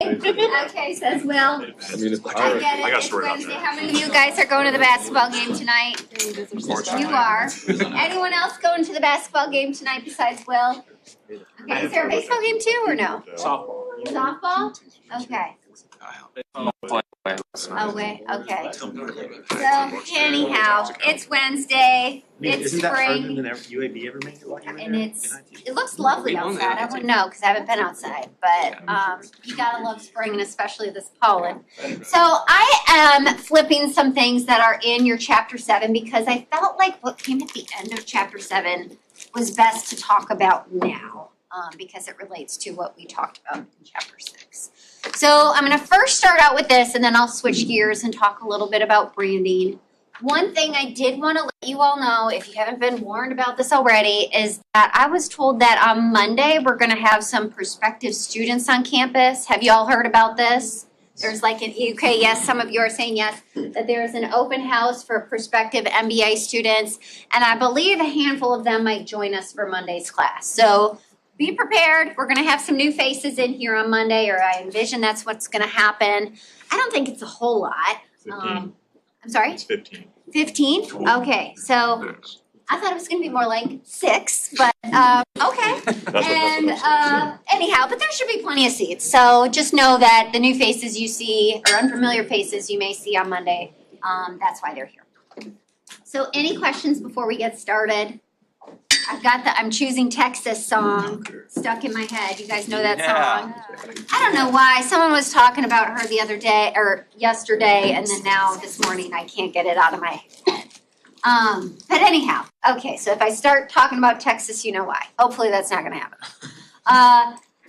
Okay, says Will. I mean, it's I get it. I got a It's story about Wednesday. that. How many of you guys are going to the basketball game tonight? You are. Anyone else going to the basketball game tonight besides Will? Okay, is there a baseball game too or no? Softball. Softball? Okay. Oh, wait, okay. So anyhow, it's Wednesday, it's Isn't that further spring, than UAB ever made it while you were and there? it looks lovely outside. I wouldn't know because I haven't been outside, but you gotta love spring and especially this pollen. So I am flipping some things that are in your chapter 7 because I felt like what came at the end of chapter 7 was best to talk about now, because it relates to what we talked about in chapter 6. So I'm gonna first start out with this and then I'll switch gears and talk a little bit about branding. One thing I did wanna let you all know, if you haven't been warned about this already, is that I was told that on Monday, we're gonna have some prospective students on campus. Have you all heard about this? There's like okay, yes, some of you are saying yes, that there's an open house for prospective MBA students. And I believe a handful of them might join us for Monday's class. So be prepared. We're going to have some new faces in here on Monday, or I envision that's what's going to happen. I don't think it's a whole lot. 15. I'm sorry? It's 15. 15? Okay, so I thought it was going to be more like 6, but okay. And anyhow, but there should be plenty of seats. So just know that the new faces you see, or unfamiliar faces you may see on Monday, that's why they're here. So any questions before we get started? I've got the I'm Choosing Texas song stuck in my head. You guys know that song? I don't know why. Someone was talking about her the other day or yesterday, and then now this morning I can't get it out of my head. But anyhow, okay, so if I start talking about Texas, you know why. Hopefully that's not gonna happen.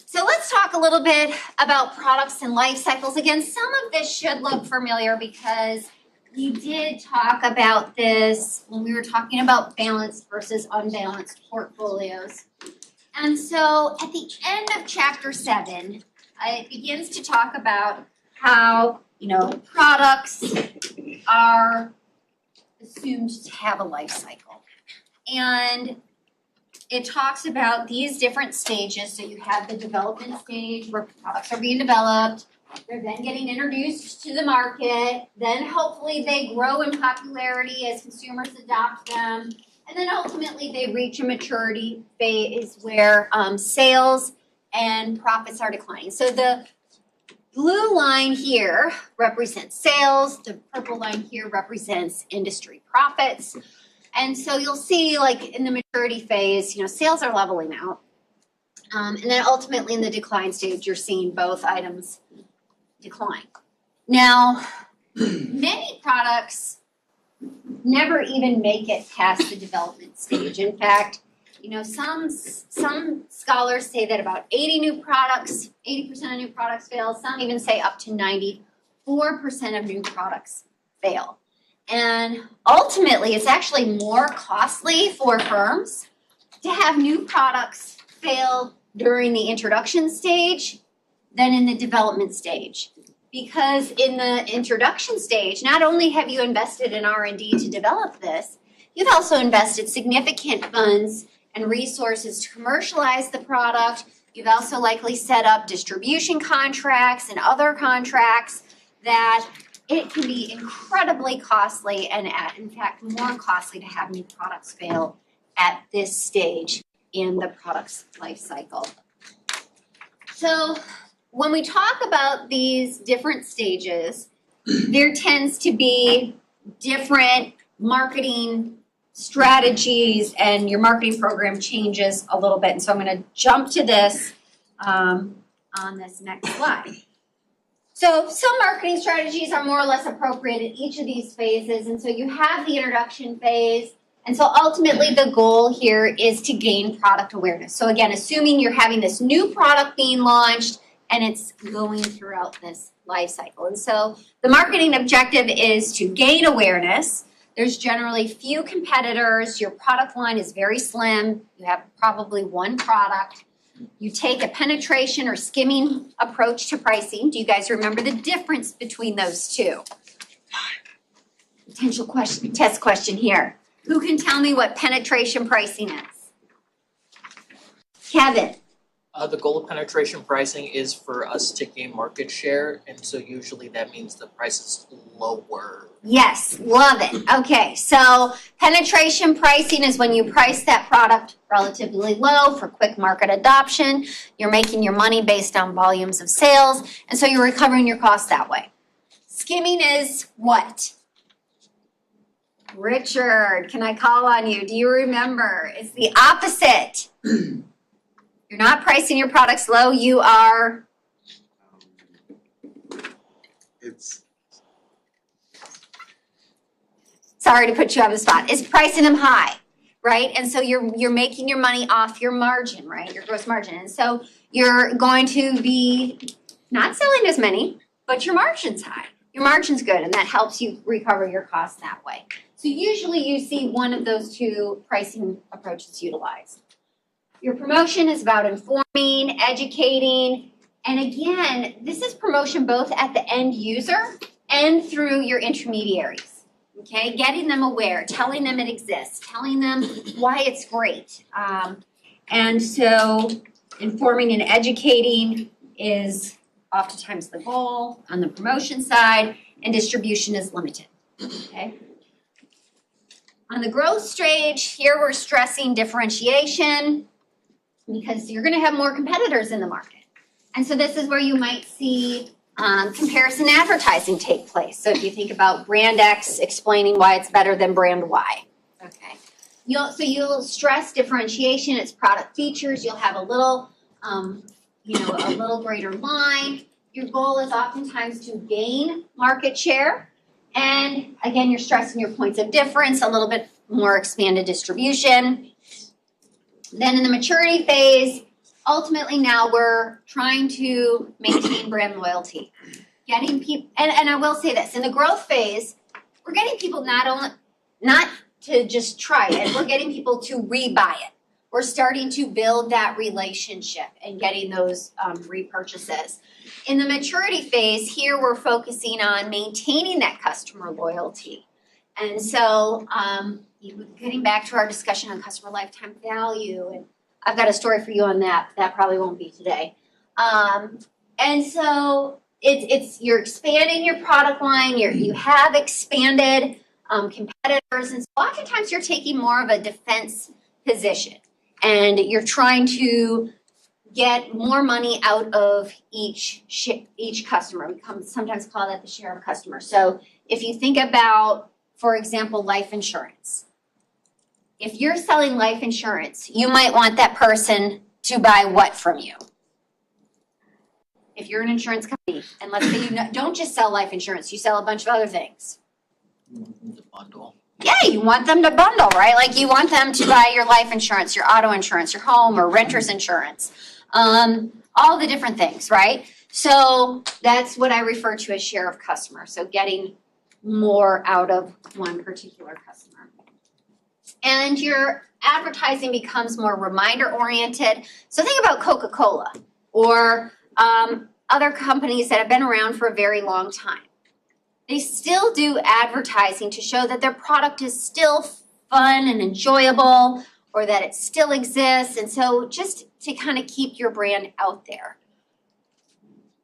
So let's talk a little bit about products and life cycles. Again, some of this should look familiar because we did talk about this when we were talking about balanced versus unbalanced portfolios. And so at the end of chapter 7, it begins to talk about how, products are assumed to have a life cycle. And it talks about these different stages. So you have the development stage where products are being developed. They're then getting introduced to the market. Then hopefully they grow in popularity as consumers adopt them. And then ultimately they reach a maturity phase where sales and profits are declining. So the blue line here represents sales. The purple line here represents industry profits. And so you'll see like in the maturity phase, sales are leveling out. And then ultimately in the decline stage, you're seeing both items decline. Now, many products never even make it past the development stage. In fact, some scholars say that about 80% of new products fail. Some even say up to 94% of new products fail. And ultimately, it's actually more costly for firms to have new products fail during the introduction stage than in the development stage. Because in the introduction stage, not only have you invested in R&D to develop this, you've also invested significant funds and resources to commercialize the product. You've also likely set up distribution contracts and other contracts that it can be incredibly costly and in fact more costly to have new products fail at this stage in the product's life cycle. So when we talk about these different stages, there tends to be different marketing strategies and your marketing program changes a little bit. And so I'm going to jump to this on this next slide. So some marketing strategies are more or less appropriate in each of these phases. And so you have the introduction phase. And so ultimately the goal here is to gain product awareness. So again, assuming you're having this new product being launched and it's going throughout this life cycle. And so the marketing objective is to gain awareness. There's generally few competitors. Your product line is very slim. You have probably one product. You take a penetration or skimming approach to pricing. Do you guys remember the difference between those two? Potential question, test question here. Who can tell me what penetration pricing is? Kevin. The goal of penetration pricing is for us to gain market share, and so usually that means the price is lower. Yes, love it. Okay, so penetration pricing is when you price that product relatively low for quick market adoption. You're making your money based on volumes of sales, and so you're recovering your costs that way. Skimming is what? Richard, can I call on you? Do you remember? It's the opposite. You're not pricing your products low, you are It's sorry to put you on the spot. It's pricing them high, right? And so you're making your money off your margin, right? Your gross margin. And so you're going to be not selling as many, but your margin's high. Your margin's good, and that helps you recover your costs that way. So usually you see one of those two pricing approaches utilized. Your promotion is about informing, educating, and again, this is promotion both at the end user and through your intermediaries. Okay, getting them aware, telling them it exists, telling them why it's great. And so informing and educating is oftentimes the goal on the promotion side, and distribution is limited. Okay. On the growth stage, here we're stressing differentiation because you're going to have more competitors in the market. And so this is where you might see comparison advertising take place. So if you think about brand X explaining why it's better than brand Y. Okay. You'll stress differentiation, its product features. You'll have a little, a little greater line. Your goal is oftentimes to gain market share. And again, you're stressing your points of difference, a little bit more expanded distribution. Then in the maturity phase, ultimately now we're trying to maintain brand loyalty. Getting people, and I will say this, in the growth phase, we're getting people not to just try it, we're getting people to rebuy it. We're starting to build that relationship and getting those repurchases. In the maturity phase, here we're focusing on maintaining that customer loyalty. And so getting back to our discussion on customer lifetime value, and I've got a story for you on that. That probably won't be today. And so you're expanding your product line. You have expanded competitors, and so oftentimes you're taking more of a defense position, and you're trying to get more money out of each customer. We sometimes call that the share of customer. So if you think about, for example, life insurance. If you're selling life insurance, you might want that person to buy what from you? If you're an insurance company, and let's say you don't just sell life insurance, you sell a bunch of other things. The bundle. Yeah, you want them to bundle, right? Like you want them to buy your life insurance, your auto insurance, your home or renter's insurance, all the different things, right? So that's what I refer to as share of customer. So getting more out of one particular customer. And your advertising becomes more reminder oriented. So think about Coca-Cola or other companies that have been around for a very long time. They still do advertising to show that their product is still fun and enjoyable, or that it still exists. And so just to kind of keep your brand out there.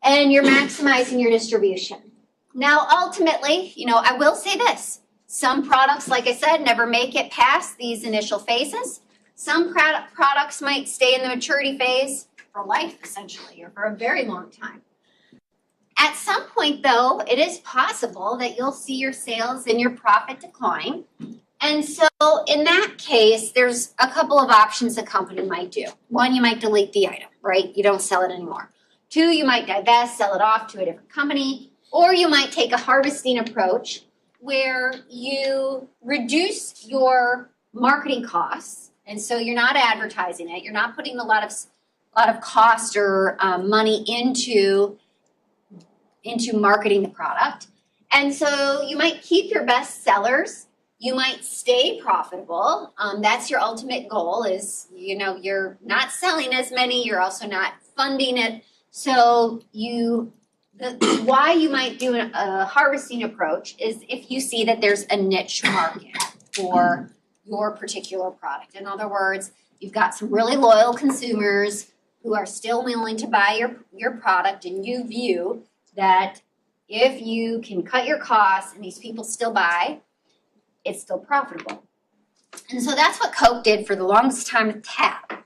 And you're maximizing your distribution. Now, ultimately, I will say this. Some products, like I said, never make it past these initial phases. Some products might stay in the maturity phase for life, essentially, or for a very long time. At some point, though, it is possible that you'll see your sales and your profit decline. And so in that case, there's a couple of options a company might do. One, you might delete the item, right? You don't sell it anymore. Two, you might divest, sell it off to a different company. Or you might take a harvesting approach where you reduce your marketing costs. And so you're not advertising it. You're not putting a lot of cost or money into marketing the product. And so you might keep your best sellers. You might stay profitable. That's your ultimate goal is, you're not selling as many. You're also not funding it. So why you might do a harvesting approach is if you see that there's a niche market for your particular product. In other words, you've got some really loyal consumers who are still willing to buy your product, and you view that if you can cut your costs and these people still buy, it's still profitable. And so that's what Coke did for the longest time with Tab,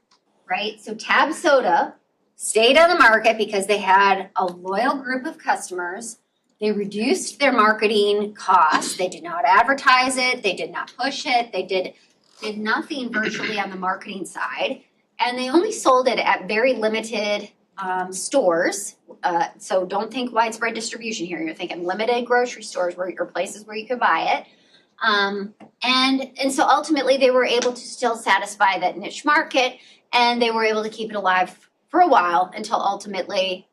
right? So Tab Soda stayed on the market because they had a loyal group of customers. They reduced their marketing costs. They did not advertise it. They did not push it. They did nothing virtually on the marketing side. And they only sold it at very limited stores. So don't think widespread distribution here. You're thinking limited grocery stores or places where you could buy it. And so ultimately they were able to still satisfy that niche market, and they were able to keep it alive for a while until ultimately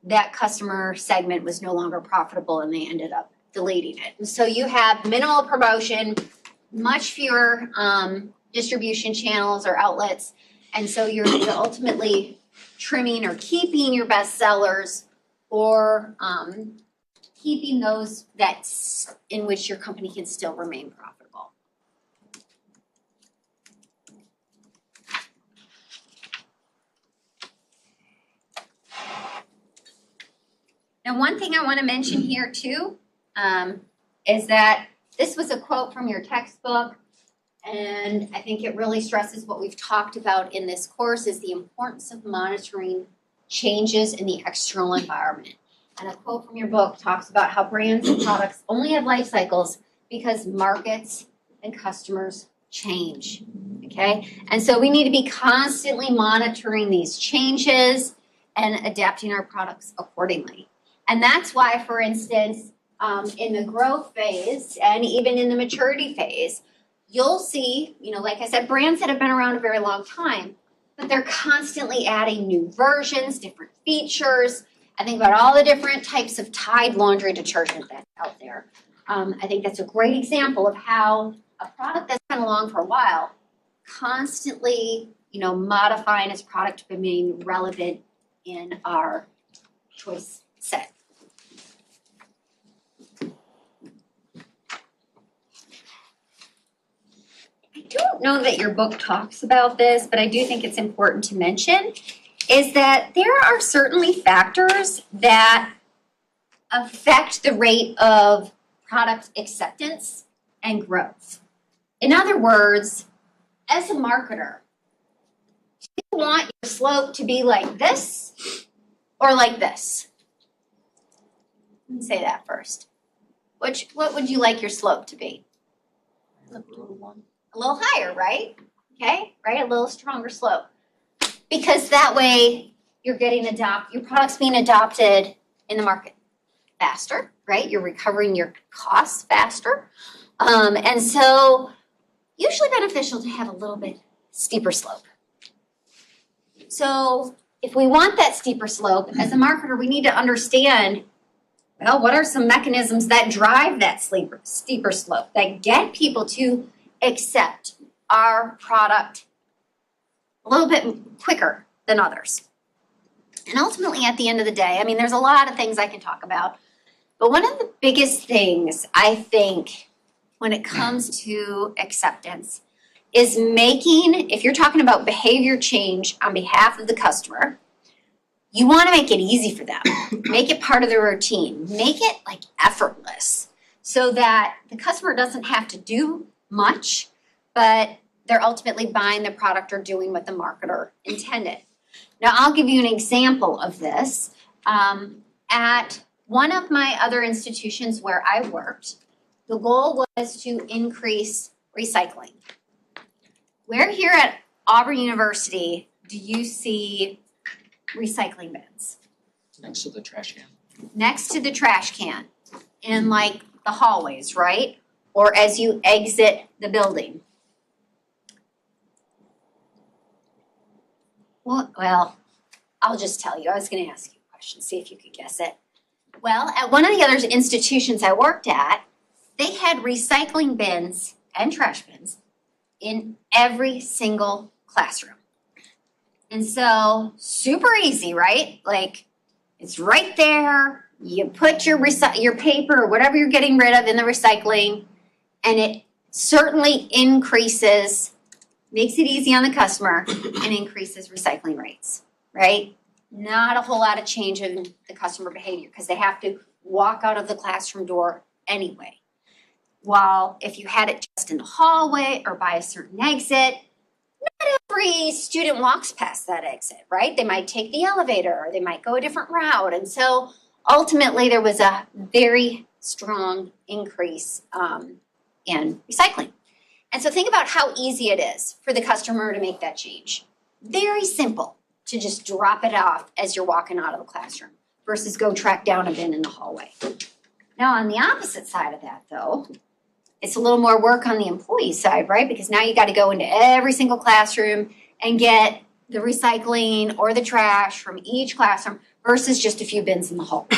that customer segment was no longer profitable and they ended up deleting it. And so you have minimal promotion, much fewer distribution channels or outlets, and so you're ultimately trimming or keeping your best sellers, or keeping those that's in which your company can still remain profitable. Now, one thing I want to mention here too is that this was a quote from your textbook, and I think it really stresses what we've talked about in this course, is the importance of monitoring changes in the external environment. And a quote from your book talks about how brands and products only have life cycles because markets and customers change, okay? And so we need to be constantly monitoring these changes and adapting our products accordingly. And that's why, for instance, in the growth phase and even in the maturity phase, you'll see, like I said, brands that have been around a very long time, but they're constantly adding new versions, different features. I think about all the different types of Tide laundry detergent that's out there. I think that's a great example of how a product that's been along for a while, constantly, modifying its product to remain relevant in our choice set. I don't know that your book talks about this, but I do think it's important to mention, is that there are certainly factors that affect the rate of product acceptance and growth. In other words, as a marketer, do you want your slope to be like this or like this? Let me say that first. What would you like your slope to be? A little higher, right? Okay, right? A little stronger slope. Because that way you're getting your product's being adopted in the market faster, right? You're recovering your costs faster. And so usually beneficial to have a little bit steeper slope. So if we want that steeper slope, as a marketer, we need to understand, well, what are some mechanisms that drive that steeper slope, that get people to accept our product a little bit quicker than others. And ultimately, at the end of the day, there's a lot of things I can talk about, but one of the biggest things I think when it comes to acceptance is making, if you're talking about behavior change on behalf of the customer, you want to make it easy for them. Make it part of their routine. Make it effortless so that the customer doesn't have to do much, but they're ultimately buying the product or doing what the marketer intended. Now, I'll give you an example of this. At one of my other institutions where I worked, the goal was to increase recycling. Where here at Auburn University do you see recycling bins? Next to the trash can. Next to the trash can, in the hallways, right? Or as you exit the building. Well, I'll just tell you. I was going to ask you a question, see if you could guess it. Well, at one of the other institutions I worked at, they had recycling bins and trash bins in every single classroom. And so, super easy, right? It's right there. You put your paper or whatever you're getting rid of in the recycling, and it certainly increases makes it easy on the customer, and increases recycling rates, right? Not a whole lot of change in the customer behavior because they have to walk out of the classroom door anyway. While if you had it just in the hallway or by a certain exit, not every student walks past that exit, right? They might take the elevator or they might go a different route. And so ultimately there was a very strong increase in recycling. And so think about how easy it is for the customer to make that change. Very simple to just drop it off as you're walking out of the classroom versus go track down a bin in the hallway. Now on the opposite side of that though, it's a little more work on the employee side, right? Because now you got to go into every single classroom and get the recycling or the trash from each classroom versus just a few bins in the hall.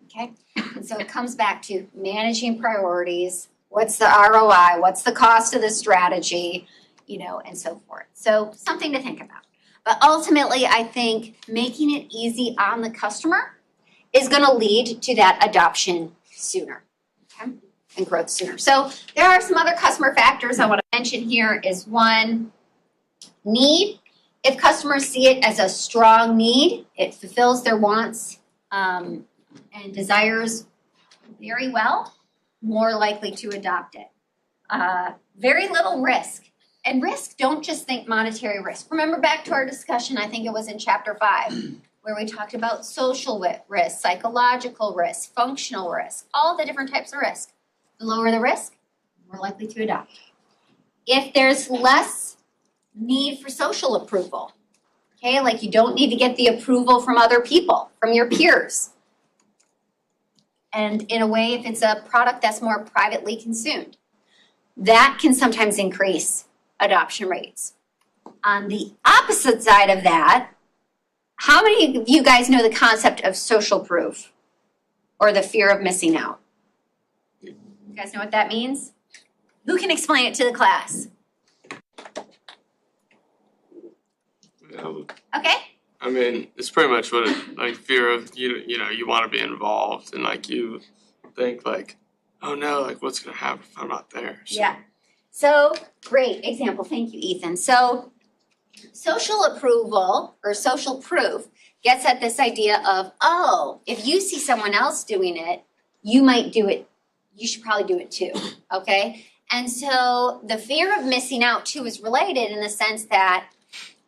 Okay? And so it comes back to managing priorities. What's the ROI? What's the cost of the strategy? And so forth. So something to think about. But ultimately, I think making it easy on the customer is going to lead to that adoption sooner, okay, and growth sooner. So there are some other customer factors I want to mention here is one, need. If customers see it as a strong need, it fulfills their wants and desires very well, more likely to adopt it. Very little risk. And risk, don't just think monetary risk. Remember back to our discussion, I think it was in chapter 5, where we talked about social risk, psychological risk, functional risk, all the different types of risk. The lower the risk, more likely to adopt. If there's less need for social approval, okay, like you don't need to get the approval from other people, from your peers. And in a way, if it's a product that's more privately consumed, that can sometimes increase adoption rates. On the opposite side of that, how many of you guys know the concept of social proof or the fear of missing out? You guys know what that means? Who can explain it to the class? Okay. I mean, it's pretty much what it, like fear of you want to be involved and like you think like, oh no, like what's gonna happen if I'm not there? So. Yeah. So great example. Thank you, Ethan. So social approval or social proof gets at this idea of, oh, if you see someone else doing it, you might do it. You should probably do it too. Okay. And so the fear of missing out too is related in the sense that,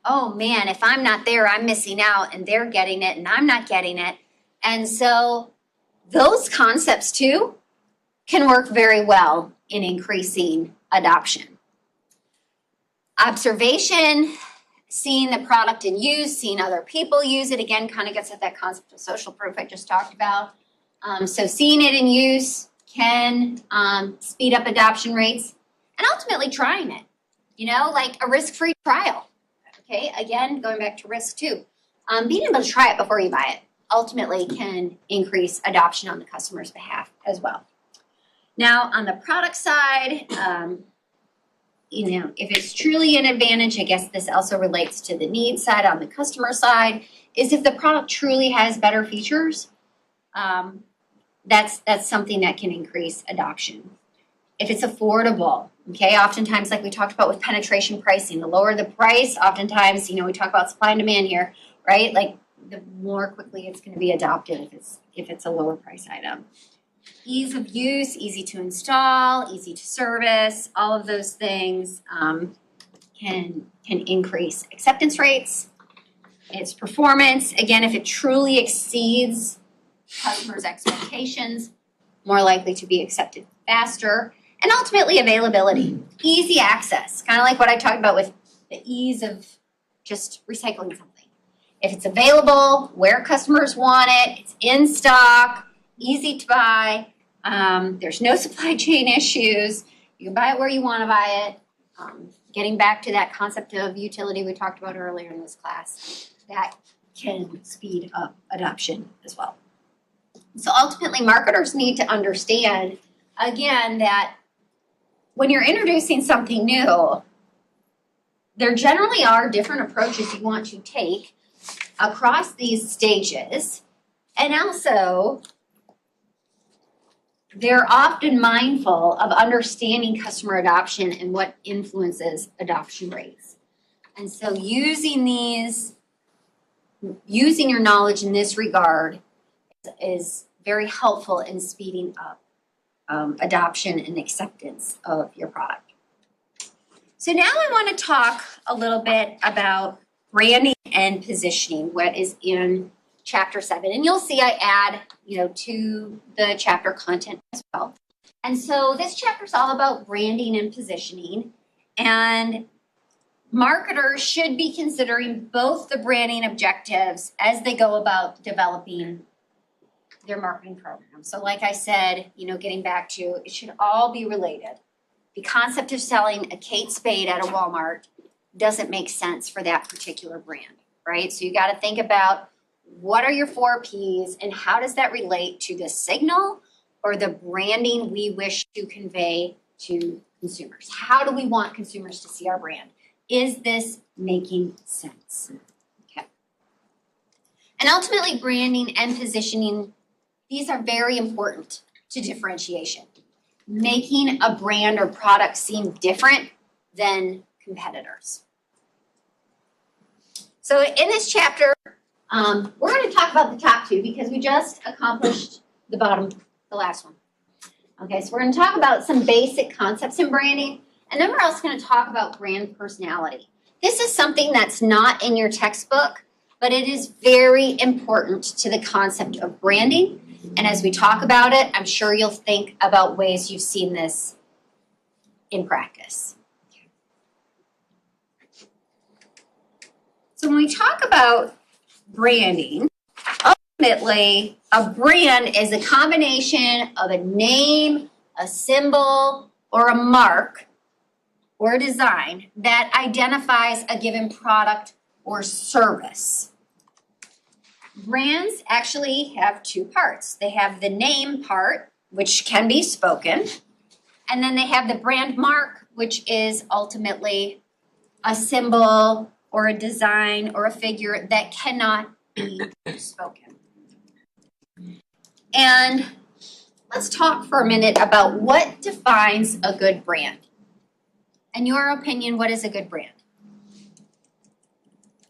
oh man, if I'm not there, I'm missing out and they're getting it and I'm not getting it. And so those concepts too can work very well in increasing adoption. Observation, seeing the product in use, seeing other people use it, again, kind of gets at that concept of social proof I just talked about. So seeing it in use can speed up adoption rates and ultimately trying it, like a risk-free trial. Okay, again, going back to risk too. Being able to try it before you buy it ultimately can increase adoption on the customer's behalf as well. Now, on the product side, if it's truly an advantage, I guess this also relates to the need side on the customer side, is if the product truly has better features, that's something that can increase adoption. If it's affordable, okay, oftentimes like we talked about with penetration pricing, the lower the price, oftentimes, we talk about supply and demand here, right? Like the more quickly it's going to be adopted if it's a lower price item. Ease of use, easy to install, easy to service, all of those things can increase acceptance rates. Its performance, again, if it truly exceeds customers' expectations, more likely to be accepted faster. And ultimately availability, easy access, kind of like what I talked about with the ease of just recycling something. If it's available, where customers want it, it's in stock, easy to buy, there's no supply chain issues, you can buy it where you want to buy it. Getting back to that concept of utility we talked about earlier in this class, that can speed up adoption as well. So ultimately, marketers need to understand, again, that when you're introducing something new, there generally are different approaches you want to take across these stages, and also they're often mindful of understanding customer adoption and what influences adoption rates. And so using your knowledge in this regard is very helpful in speeding up adoption and acceptance of your product. So now I want to talk a little bit about branding and positioning, what is in chapter 7. And you'll see I add, to the chapter content as well. And so this chapter is all about branding and positioning. And marketers should be considering both the branding objectives as they go about developing their marketing program. So like I said, getting back to, it should all be related. The concept of selling a Kate Spade at a Walmart doesn't make sense for that particular brand, right? So you got to think about what are your 4 Ps and how does that relate to the signal or the branding we wish to convey to consumers? How do we want consumers to see our brand? Is this making sense? Okay. And ultimately, branding and positioning, these are very important to differentiation. Making a brand or product seem different than competitors. So in this chapter, we're going to talk about the top 2 because we just accomplished the last one. Okay, so we're going to talk about some basic concepts in branding, and then we're also going to talk about brand personality. This is something that's not in your textbook, but it is very important to the concept of branding. And as we talk about it, I'm sure you'll think about ways you've seen this in practice. So when we talk about branding, ultimately, a brand is a combination of a name, a symbol, or a mark, or a design that identifies a given product or service. Brands actually have 2 parts. They have the name part, which can be spoken, and then they have the brand mark, which is ultimately a symbol or a design or a figure that cannot be spoken. And let's talk for a minute about what defines a good brand. In your opinion, what is a good brand?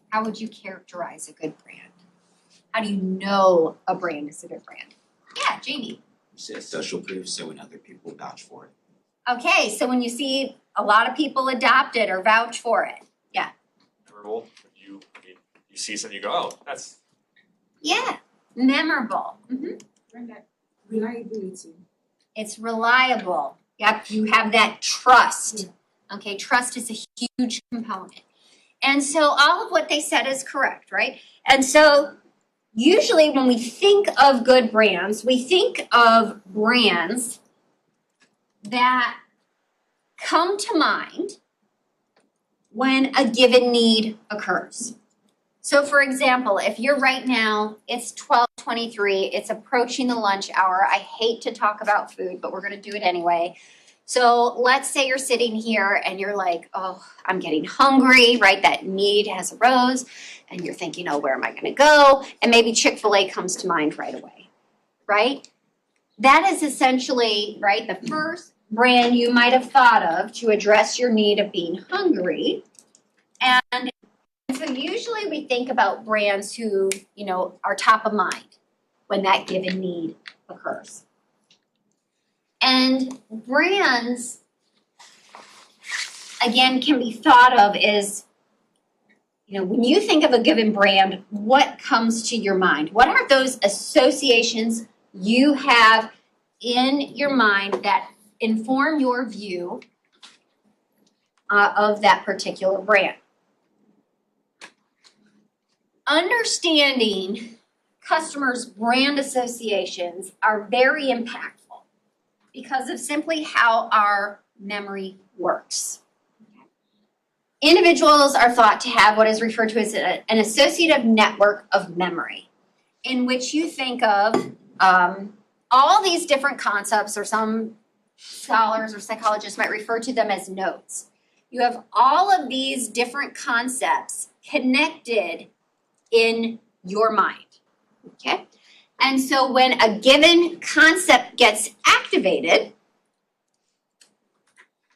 How would you characterize a good brand? How do you know a brand is a good brand? Yeah, Jamie. It's social proof, so when other people vouch for it. Okay, so when you see a lot of people adopt it or vouch for it. Yeah. Memorable. You see something, you go, oh, that's. Yeah, memorable. Reliability. It's reliable. Yep, you have that trust. Okay, trust is a huge component. And so all of what they said is correct, right? And so usually when we think of good brands, we think of brands that come to mind when a given need occurs. So for example, if you're right now, it's 12:23, it's approaching the lunch hour. I hate to talk about food, but we're gonna do it anyway. So let's say you're sitting here and you're like, oh, I'm getting hungry, right? That need has arose and you're thinking, oh, where am I gonna go? And maybe Chick-fil-A comes to mind right away, right? That is essentially, right, the first brand you might have thought of to address your need of being hungry. And so usually we think about brands who, are top of mind when that given need occurs. And brands, again, can be thought of as, when you think of a given brand, what comes to your mind? What are those associations you have in your mind that inform your view of that particular brand? Understanding customers' brand associations are very impactful because of simply how our memory works. Individuals are thought to have what is referred to as an associative network of memory, in which you think of all these different concepts, or some scholars or psychologists might refer to them as nodes. You have all of these different concepts connected in your mind, okay? And so when a given concept gets activated,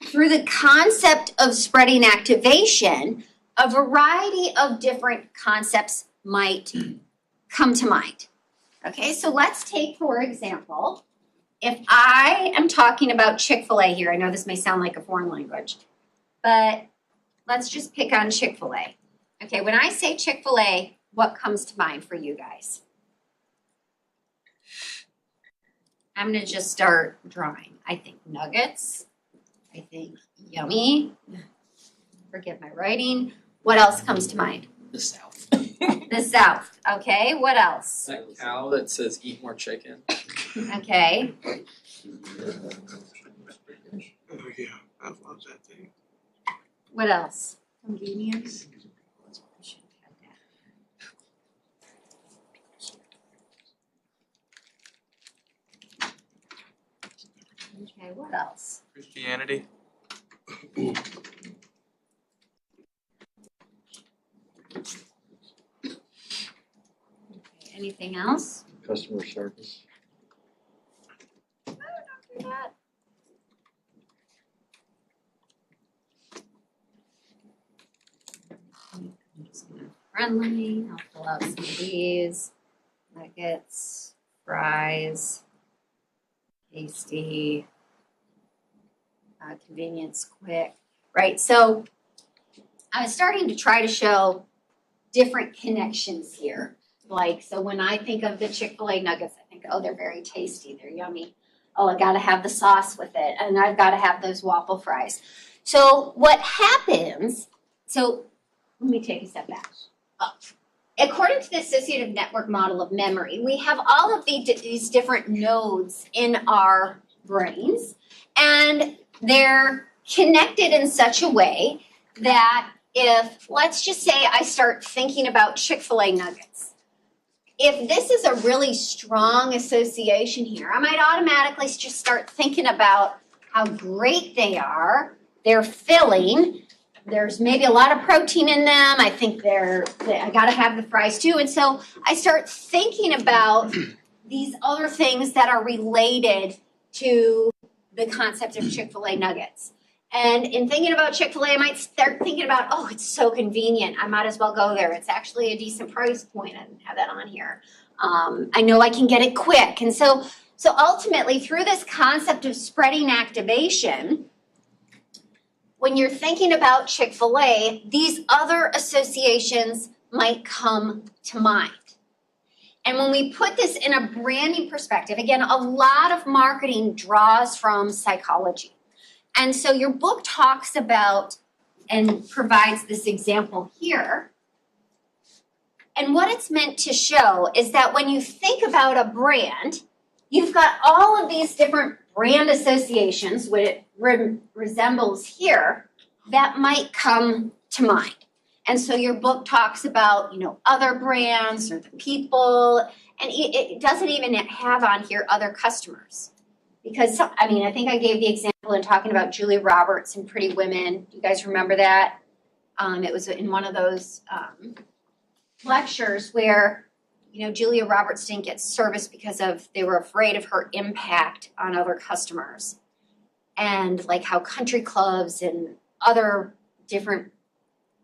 through the concept of spreading activation, a variety of different concepts might come to mind. Okay, so let's take, for example, if I am talking about Chick-fil-A here, I know this may sound like a foreign language, but let's just pick on Chick-fil-A. Okay, when I say Chick-fil-A, what comes to mind for you guys? I'm gonna just start drawing. I think nuggets. I think yummy. Forgive my writing. What else comes to mind? The South. The South. Okay, what else? That cow that says eat more chicken. Okay, Oh yeah, I love that thing. what else? Convenience. Okay, what else? Christianity. Okay, anything else? Customer service. No, don't do that. I'm just gonna friendly, I'll pull out some of these. Nuggets, fries, tasty, convenience, quick, right? So I was starting to try to show different connections here. Like, so when I think of the Chick-fil-A nuggets, I think, oh, they're very tasty, they're yummy. Oh, I gotta have the sauce with it, and I've gotta have those waffle fries. So what happens, so let me take a step back. According to the associative network model of memory, we have all of these different nodes in our brains, and they're connected in such a way that if, let's just say I start thinking about Chick-fil-A nuggets, if this is a really strong association here, I might automatically just start thinking about how great they are, they're filling, there's maybe a lot of protein in them, I think I gotta have the fries too, and so I start thinking about these other things that are related to the concept of Chick-fil-A nuggets. And in thinking about Chick-fil-A, I might start thinking about, oh, it's so convenient. I might as well go there. It's actually a decent price point. I didn't have that on here. I know I can get it quick. And so ultimately, through this concept of spreading activation, when you're thinking about Chick-fil-A, these other associations might come to mind. And when we put this in a branding perspective, again, a lot of marketing draws from psychology. And so your book talks about and provides this example here. And what it's meant to show is that when you think about a brand, you've got all of these different brand associations, what it resembles here, that might come to mind. And so your book talks about, other brands or the people, and it doesn't even have on here other customers. Because, I think I gave the example in talking about Julia Roberts and Pretty Women. Do you guys remember that? It was in one of those lectures where, Julia Roberts didn't get service because they were afraid of her impact on other customers. And like how country clubs and other different,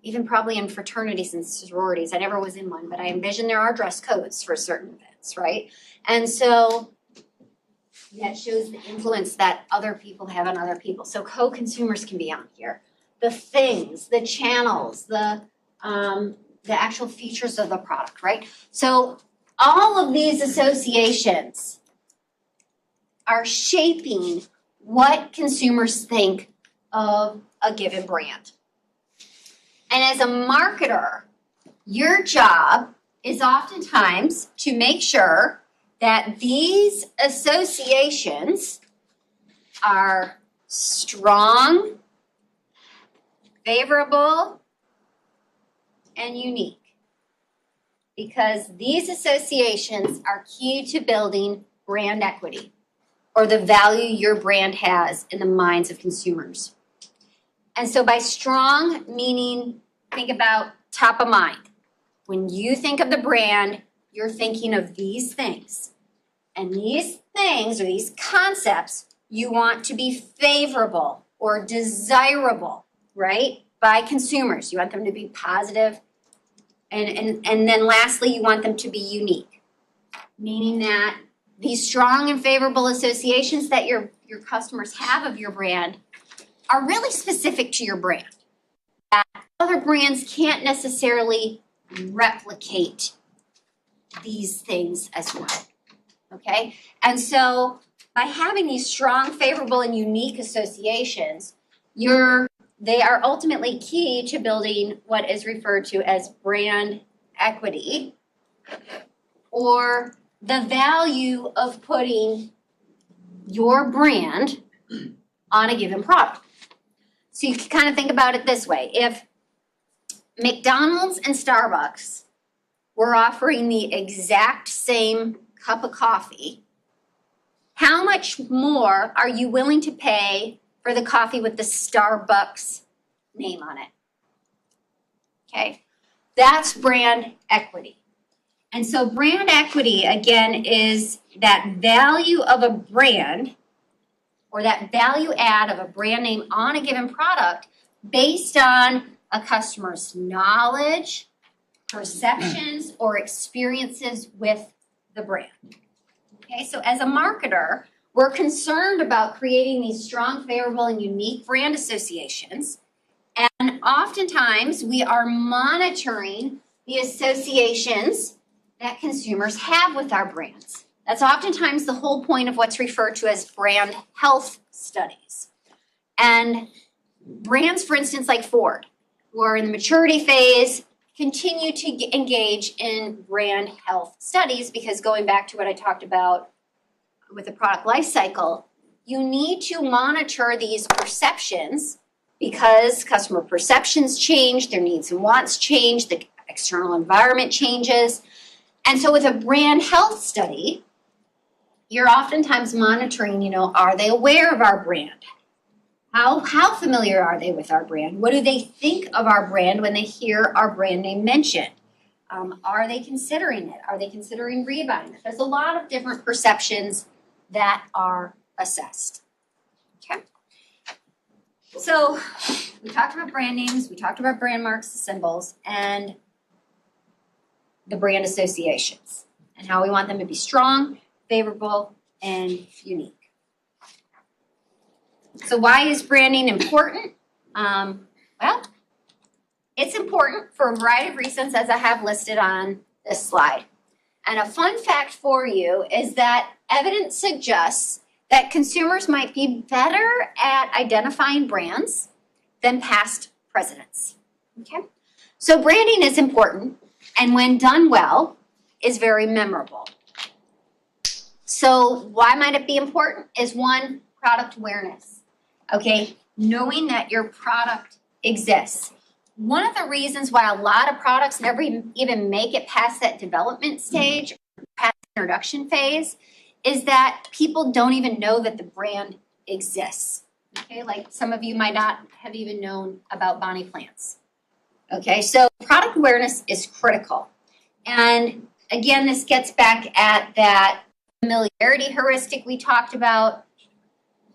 even probably in fraternities and sororities, I never was in one, but I envision there are dress codes for certain events, right? And so that shows the influence that other people have on other people. So co-consumers can be on here. The things, the channels, the actual features of the product, right? So all of these associations are shaping what consumers think of a given brand. And as a marketer, your job is oftentimes to make sure that these associations are strong, favorable, and unique. Because these associations are key to building brand equity, or the value your brand has in the minds of consumers. And so by strong, meaning think about top of mind. When you think of the brand, you're thinking of these things. And these things or these concepts you want to be favorable or desirable, right, by consumers. You want them to be positive. And then lastly, you want them to be unique, meaning that these strong and favorable associations that your customers have of your brand are really specific to your brand. That other brands can't necessarily replicate these things as well, okay? And so by having these strong, favorable, and unique associations, they are ultimately key to building what is referred to as brand equity, or the value of putting your brand on a given product. So you can kind of think about it this way. If McDonald's and Starbucks were offering the exact same cup of coffee, how much more are you willing to pay for the coffee with the Starbucks name on it? Okay, that's brand equity. And so brand equity, again, is that value of a brand or that value add of a brand name on a given product based on a customer's knowledge, perceptions, or experiences with the brand. Okay, so as a marketer, we're concerned about creating these strong, favorable, and unique brand associations. And oftentimes, we are monitoring the associations that consumers have with our brands. That's oftentimes the whole point of what's referred to as brand health studies. And brands, for instance, like Ford, who are in the maturity phase, continue to engage in brand health studies because going back to what I talked about with the product life cycle, you need to monitor these perceptions because customer perceptions change, their needs and wants change, the external environment changes. And so with a brand health study, you're oftentimes monitoring, are they aware of our brand? How familiar are they with our brand? What do they think of our brand when they hear our brand name mentioned? Are they considering it? Are they considering rebuying it? There's a lot of different perceptions that are assessed. Okay. So we talked about brand names, we talked about brand marks, the symbols, and the brand associations, and how we want them to be strong, favorable, and unique. So why is branding important? Well, it's important for a variety of reasons as I have listed on this slide. And a fun fact for you is that evidence suggests that consumers might be better at identifying brands than past presidents. Okay? So branding is important, and when done well, is very memorable. So why might it be important? Is one, product awareness. Okay, knowing that your product exists. One of the reasons why a lot of products never even make it past that development stage, past the introduction phase, is that people don't even know that the brand exists. Okay, like some of you might not have even known about Bonnie Plants. Okay, so product awareness is critical. And again, this gets back at that familiarity heuristic we talked about.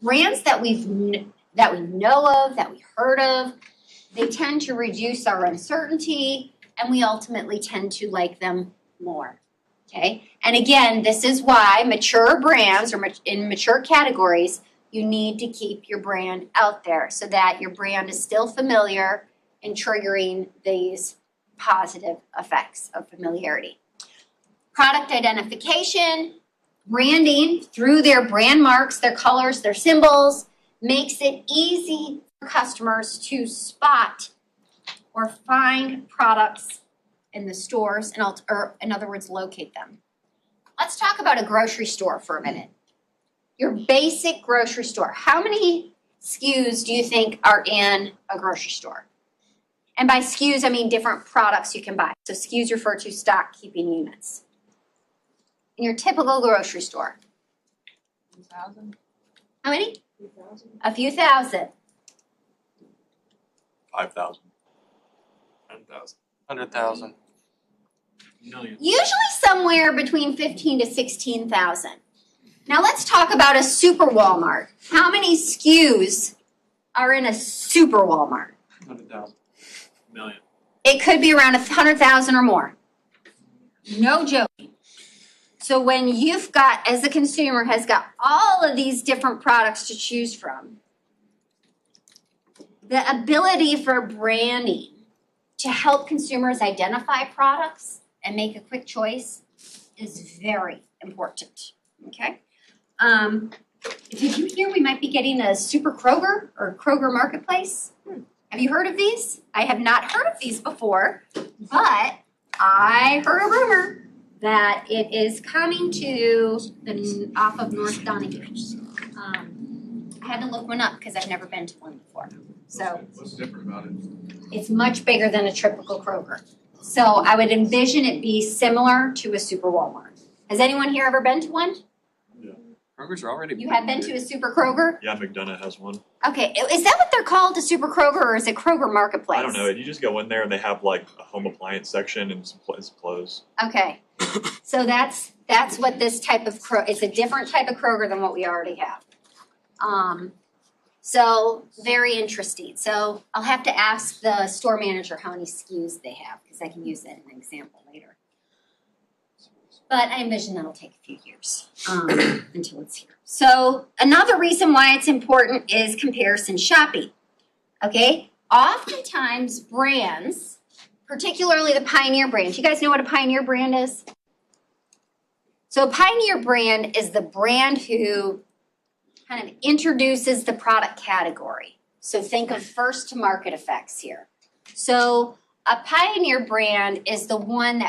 Brands that we know of, that we heard of, they tend to reduce our uncertainty, and we ultimately tend to like them more. Okay, and again, this is why mature brands or in mature categories, you need to keep your brand out there so that your brand is still familiar and triggering these positive effects of familiarity. Product identification, branding through their brand marks, their colors, their symbols, makes it easy for customers to spot or find products in the stores, or in other words, locate them. Let's talk about a grocery store for a minute. Your basic grocery store. How many SKUs do you think are in a grocery store? And by SKUs, I mean different products you can buy. So SKUs refer to stock keeping units. In your typical grocery store. 2,000? How many? 2,000? A few thousand. 5,000. 10,000. 100,000. Million. Usually somewhere between 15 to 16,000. Now let's talk about a super Walmart. How many SKUs are in a super Walmart? 100,000. Million. It could be around 100,000 or more. No joking. So when you've got, as the consumer has got all of these different products to choose from, the ability for branding to help consumers identify products and make a quick choice is very important, okay? Did you hear we might be getting a Super Kroger or Kroger Marketplace? Have you heard of these? I have not heard of these before, but I heard a rumor that it is coming to the off of North Donahue. I had to look one up because I've never been to one before. So What's different about it? it's much bigger than a typical Kroger. So I would envision it be similar to a Super Walmart. Has anyone here ever been to one? Kroger's are already. You have been to a Super Kroger? Yeah, McDonough has one. Okay, is that what they're called, a Super Kroger, or is it Kroger Marketplace? I don't know. You just go in there and they have like a home appliance section and some clothes. Okay, so that's what this type of it's a different type of Kroger than what we already have. So very interesting. So I'll have to ask the store manager how many SKUs they have, because I can use that as an example later. But I envision that'll take a few years until it's here. So another reason why it's important is comparison shopping. Okay, oftentimes brands, particularly the Pioneer brand. You guys know what a Pioneer brand is? So a Pioneer brand is the brand who kind of introduces the product category. So think of first to market effects here. So a Pioneer brand is the one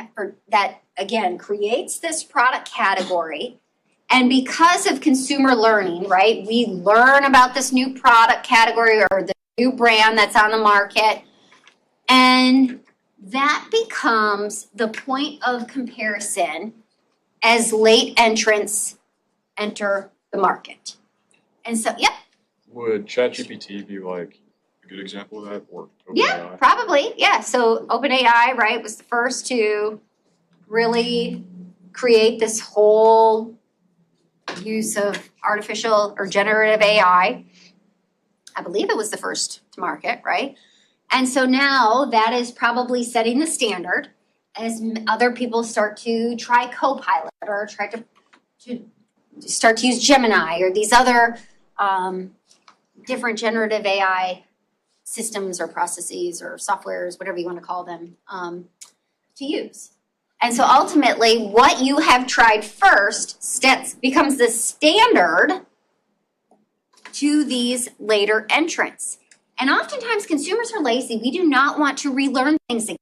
that again creates this product category. And because of consumer learning, right, we learn about this new product category or the new brand that's on the market, and that becomes the point of comparison as late entrants enter the market. And so, yep, Would ChatGPT be like a good example of that, or yeah, OpenAI? probably, yeah. So OpenAI, right, was the first to really create this whole use of artificial or generative AI. I believe it was the first to market, right? And so now that is probably setting the standard as other people start to try Copilot or try to start to use Gemini or these other different generative AI systems or processes or softwares, whatever you want to call them, to use. And so ultimately, what you have tried first becomes the standard to these later entrants. And oftentimes consumers are lazy. We do not want to relearn things again.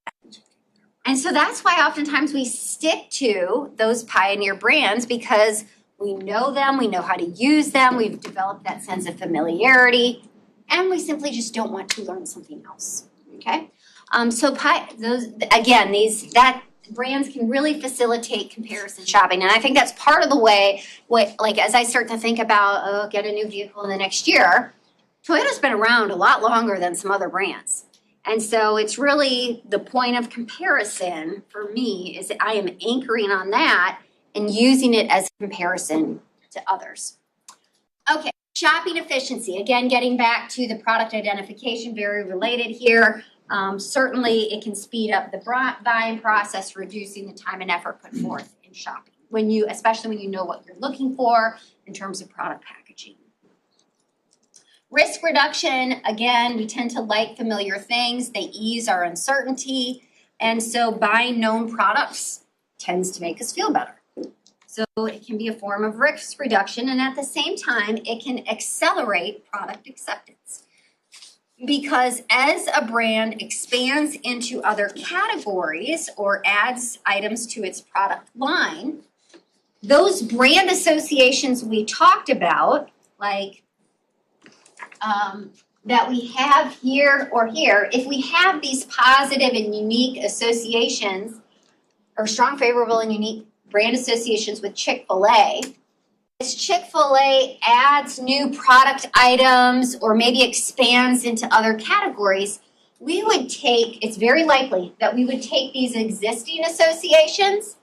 And so that's why oftentimes we stick to those Pioneer brands, because we know them, we know how to use them, we've developed that sense of familiarity, and we simply just don't want to learn something else, okay? That brands can really facilitate comparison shopping, and I think that's part of the way, as I start to think about, get a new vehicle in the next year, Toyota's been around a lot longer than some other brands. And so it's really the point of comparison for me is that I am anchoring on that and using it as a comparison to others. Okay, shopping efficiency. Again, getting back to the product identification, very related here. Certainly, it can speed up the buying process, reducing the time and effort put forth in shopping, especially when you know what you're looking for in terms of product packaging. Risk reduction, again, we tend to like familiar things. They ease our uncertainty, and so buying known products tends to make us feel better. So it can be a form of risk reduction, and at the same time, it can accelerate product acceptance. Because as a brand expands into other categories or adds items to its product line, those brand associations we talked about, like that we have here or here, if we have these positive and unique associations, or strong, favorable, and unique brand associations with Chick-fil-A, as Chick-fil-A adds new product items or maybe expands into other categories, it's very likely that we would take these existing associations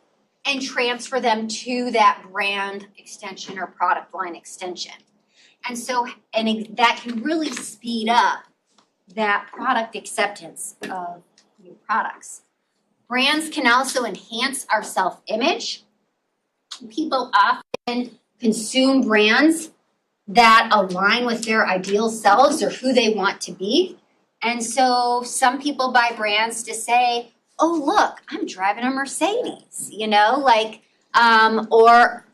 and transfer them to that brand extension or product line extension. And so, that can really speed up that product acceptance of new products. Brands can also enhance our self-image. People often consume brands that align with their ideal selves or who they want to be. And so some people buy brands to say, oh, look, I'm driving a Mercedes, or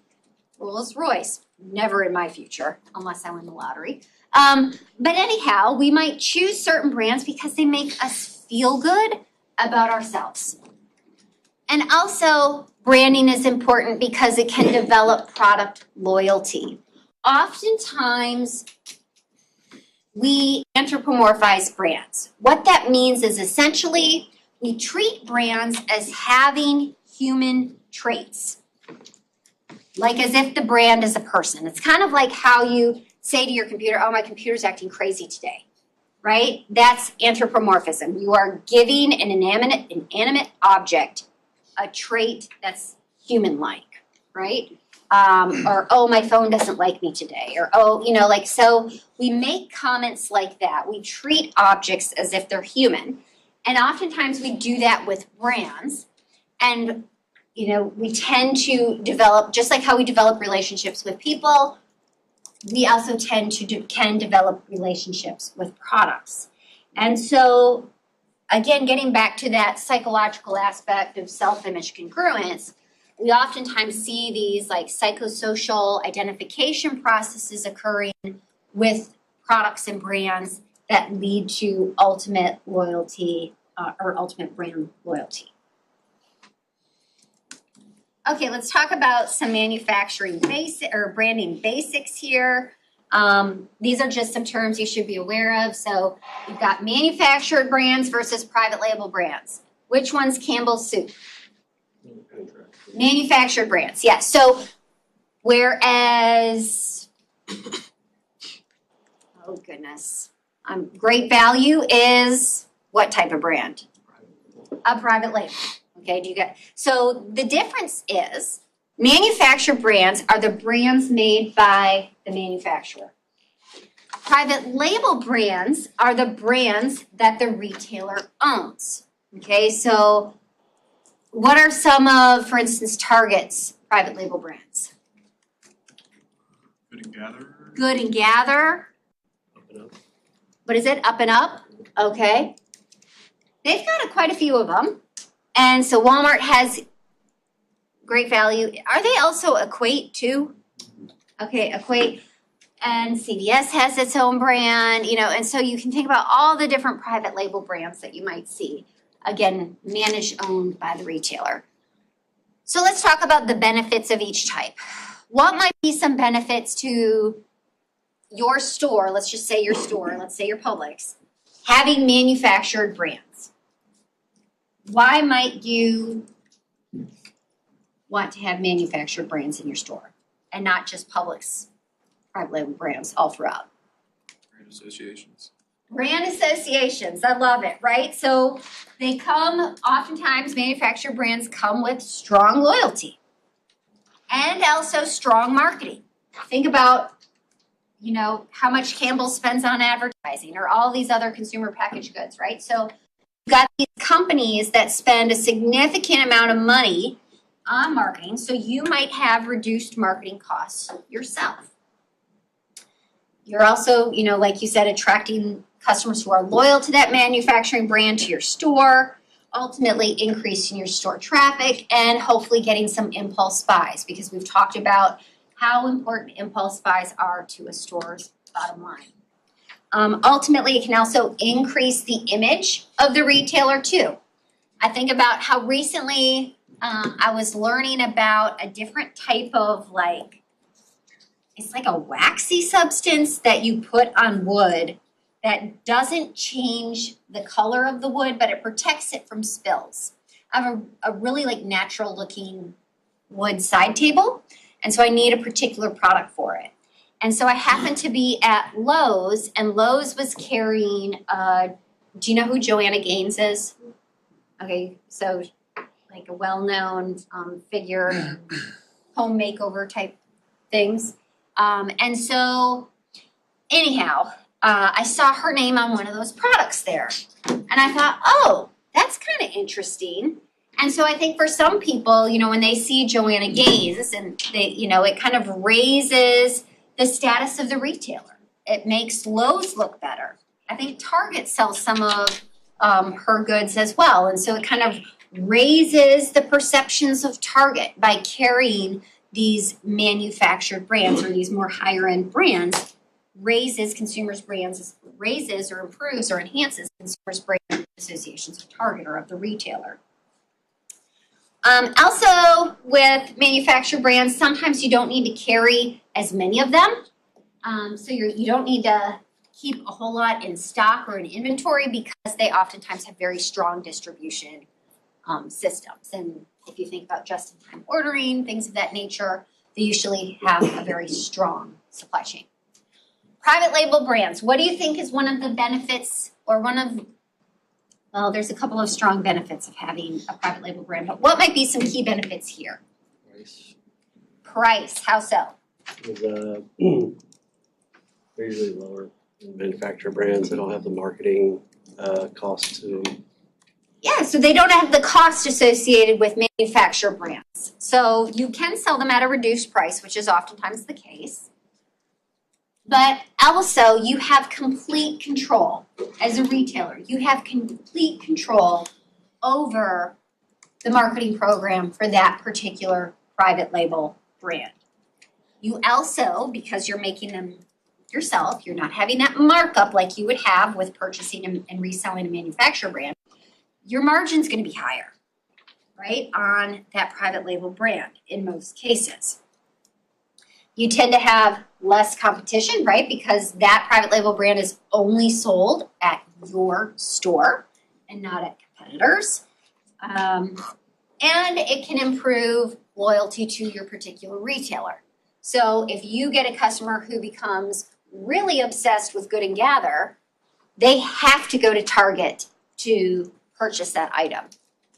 Rolls Royce. Never in my future, unless I win the lottery. But anyhow, we might choose certain brands because they make us feel good about ourselves. And also, branding is important because it can develop product loyalty. Oftentimes, we anthropomorphize brands. What that means is essentially we treat brands as having human traits, like as if the brand is a person. It's kind of like how you say to your computer, oh, my computer's acting crazy today, right? That's anthropomorphism. You are giving an inanimate object a trait that's human-like, right? Or, oh, my phone doesn't like me today. Or, oh, so we make comments like that. We treat objects as if they're human. And oftentimes we do that with brands. And, we tend to develop, just like how we develop relationships with people, we also can develop relationships with products. And so, again, getting back to that psychological aspect of self-image congruence, we oftentimes see these like psychosocial identification processes occurring with products and brands that lead to ultimate loyalty or ultimate brand loyalty. Okay, let's talk about some manufacturing branding basics here. These are just some terms you should be aware of. So you've got manufactured brands versus private label brands. Which one's Campbell's Soup? Manufactured brands, yes. So whereas, oh goodness, Great Value is what type of brand? A private label. Okay, do you get? So the difference is manufactured brands are the brands made by the manufacturer. Private label brands are the brands that the retailer owns. Okay, so what are some of, for instance, Target's private label brands? Good and Gather. Good and Gather. Up and Up. What is it? Up and Up. Okay. They've got quite a few of them. And so Walmart has Great Value. Are they also Equate too? Okay, Equate. And CVS has its own brand, and so you can think about all the different private label brands that you might see. Again, managed, owned by the retailer. So let's talk about the benefits of each type. What might be some benefits to your store, let's just say your store, let's say your Publix, having manufactured brands? Why might you want to have manufactured brands in your store and not just Publix private label brands all throughout? Brand associations. Brand associations, I love it, right? So they oftentimes manufactured brands come with strong loyalty and also strong marketing. Think about, how much Campbell spends on advertising or all these other consumer packaged goods, right? So you've got these companies that spend a significant amount of money on marketing, so you might have reduced marketing costs yourself. You're also, like you said, attracting customers who are loyal to that manufacturing brand to your store, ultimately increasing your store traffic and hopefully getting some impulse buys, because we've talked about how important impulse buys are to a store's bottom line. Ultimately, it can also increase the image of the retailer too. I think about how recently I was learning about a different type of it's like a waxy substance that you put on wood that doesn't change the color of the wood, but it protects it from spills. I have a really natural looking wood side table, and so I need a particular product for it. And so I happened to be at Lowe's, and Lowe's was carrying a do you know who Joanna Gaines is? Okay, so like a well-known figure in home makeover type things. And so anyhow, I saw her name on one of those products there. And I thought, oh, that's kind of interesting. And so I think for some people, you know, when they see Joanna Gaines and they, you know, it kind of raises the status of the retailer. It makes Lowe's look better. I think Target sells some of her goods as well. And so it kind of raises the perceptions of Target by carrying these manufactured brands or these more higher end brands, raises consumers' brands, raises or improves or enhances consumers' brand associations of Target or of the retailer. Also, with manufactured brands, sometimes you don't need to carry as many of them. So you don't need to keep a whole lot in stock or in inventory because they oftentimes have very strong distribution systems. And if you think about just-in-time ordering, things of that nature, they usually have a very strong supply chain. Private label brands. What do you think is one of the benefits or well, there's a couple of strong benefits of having a private label brand, but what might be some key benefits here? Price, how so? They're usually lower than manufacturer brands. They don't have the marketing cost to them. Yeah, so they don't have the cost associated with manufacturer brands. So you can sell them at a reduced price, which is oftentimes the case. But also, you have complete control as a retailer. You have complete control over the marketing program for that particular private label brand. You also, because you're making them yourself, you're not having that markup like you would have with purchasing and reselling a manufacturer brand, your margin's going to be higher, right, on that private label brand in most cases. You tend to have less competition, right, because that private label brand is only sold at your store and not at competitors. And it can improve loyalty to your particular retailer. So if you get a customer who becomes really obsessed with Good and Gather, they have to go to Target to purchase that item.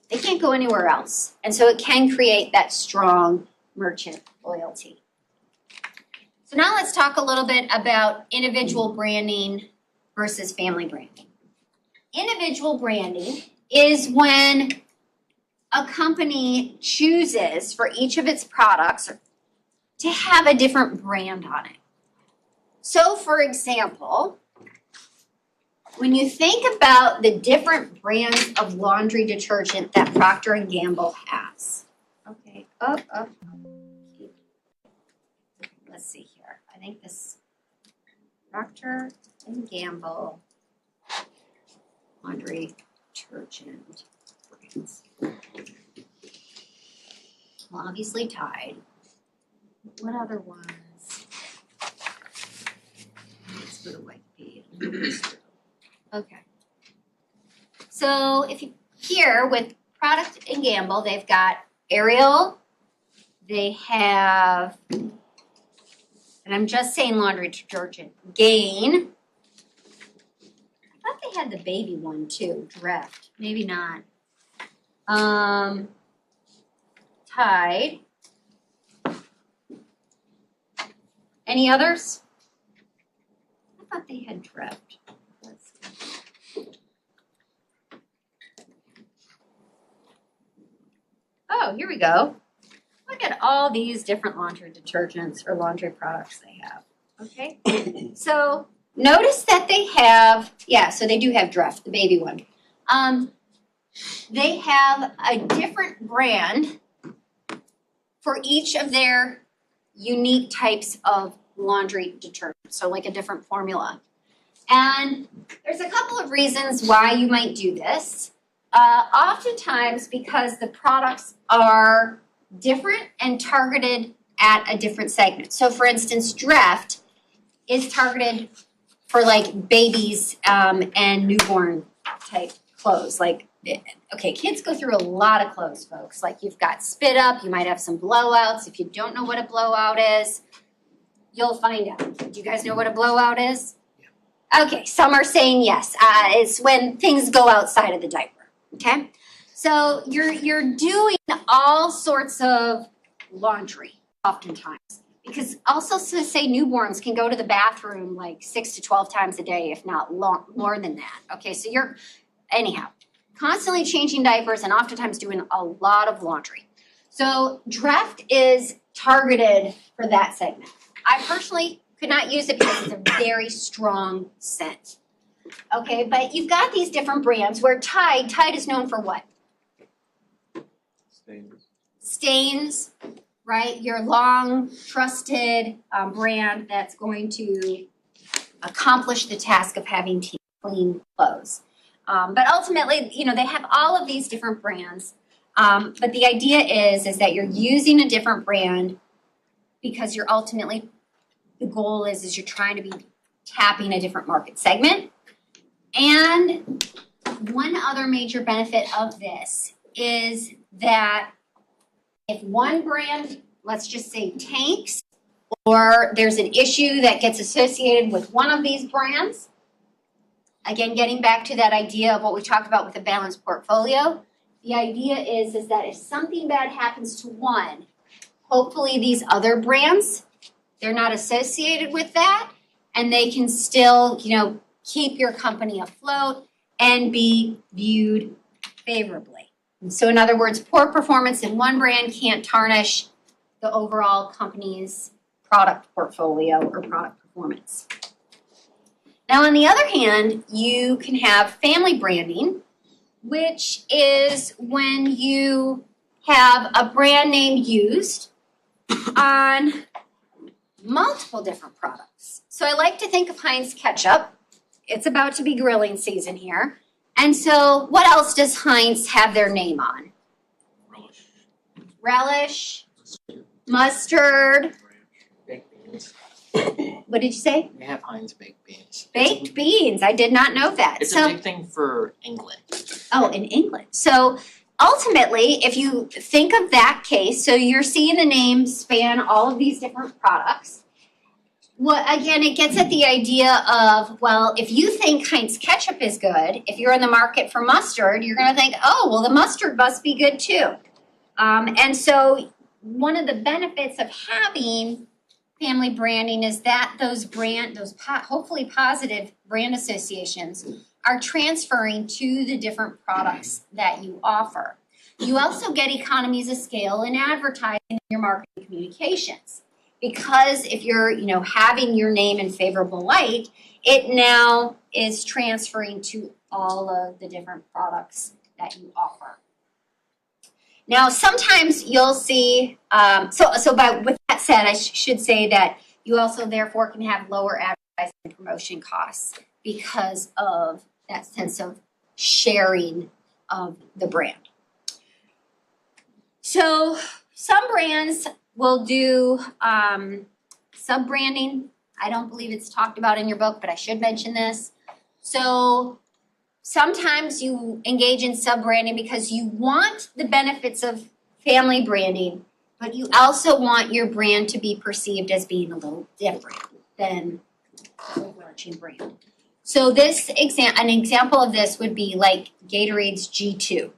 They can't go anywhere else. And so it can create that strong merchant loyalty. So now let's talk a little bit about individual branding versus family branding. Individual branding is when a company chooses for each of its products to have a different brand on it. So for example, when you think about the different brands of laundry detergent that Procter & Gamble has. Okay, up. Let's see here. I think this Procter & Gamble laundry detergent brands. Well, obviously Tide. What other ones? Let's go to Wikipedia. Okay. So if you here with Procter & Gamble, they've got Ariel. They have, and I'm just saying laundry detergent, Gain. I thought they had the baby one too, Dreft. Maybe not. Tide. Any others? I thought they had Dreft. Let's see. Oh, here we go. Look at all these different laundry detergents or laundry products they have. Okay, so notice that they have, so they do have Dreft, the baby one. They have a different brand for each of their unique types of laundry detergent, so like a different formula. And there's a couple of reasons why you might do this. Oftentimes because the products are different and targeted at a different segment. So for instance, Dreft is targeted for like babies and newborn type clothes. Like, okay, kids go through a lot of clothes, folks. Like you've got spit up, you might have some blowouts. If you don't know what a blowout is, you'll find out. Do you guys know what a blowout is? Okay, some are saying yes. It's when things go outside of the diaper. Okay, so you're doing all sorts of laundry oftentimes, because also to say newborns can go to the bathroom like 6 to 12 times a day, if not more than that. Okay, so you're anyhow constantly changing diapers and oftentimes doing a lot of laundry. So Dreft is targeted for that segment. I personally could not use it because it's a very strong scent. Okay, but you've got these different brands where Tide is known for what? Stains, right? Your long, trusted brand that's going to accomplish the task of having clean clothes. But ultimately, they have all of these different brands. But the idea is that you're using a different brand because you're ultimately, the goal is you're trying to be tapping a different market segment. And one other major benefit of this is that if one brand, let's just say, tanks, or there's an issue that gets associated with one of these brands, again, getting back to that idea of what we talked about with a balanced portfolio, the idea is that if something bad happens to one, hopefully these other brands, they're not associated with that, and they can still, keep your company afloat and be viewed favorably. So in other words, poor performance in one brand can't tarnish the overall company's product portfolio or product performance. Now, on the other hand, you can have family branding, which is when you have a brand name used on multiple different products. So I like to think of Heinz ketchup. It's about to be grilling season here. And so what else does Heinz have their name on? Relish, mustard. Baked beans. What did you say? We have Heinz baked beans. Baked beans. I did not know that. It's a big thing for England. Oh, in England. So ultimately, if you think of that case, so you're seeing the name span all of these different products. Well, again, it gets at the idea of, well, if you think Heinz ketchup is good, if you're in the market for mustard, you're going to think, oh, well, the mustard must be good too. And so one of the benefits of having family branding is that those hopefully positive brand associations are transferring to the different products that you offer. You also get economies of scale in advertising in your marketing communications. Because if you're, having your name in favorable light, it now is transferring to all of the different products that you offer. Now, sometimes you'll see, with that said, I should say that you also therefore can have lower advertising and promotion costs because of that sense of sharing of the brand. So some brands will do sub-branding. I don't believe it's talked about in your book, but I should mention this. So sometimes you engage in sub-branding because you want the benefits of family branding, but you also want your brand to be perceived as being a little different than the overarching brand. So an example of this would be like Gatorade's G2.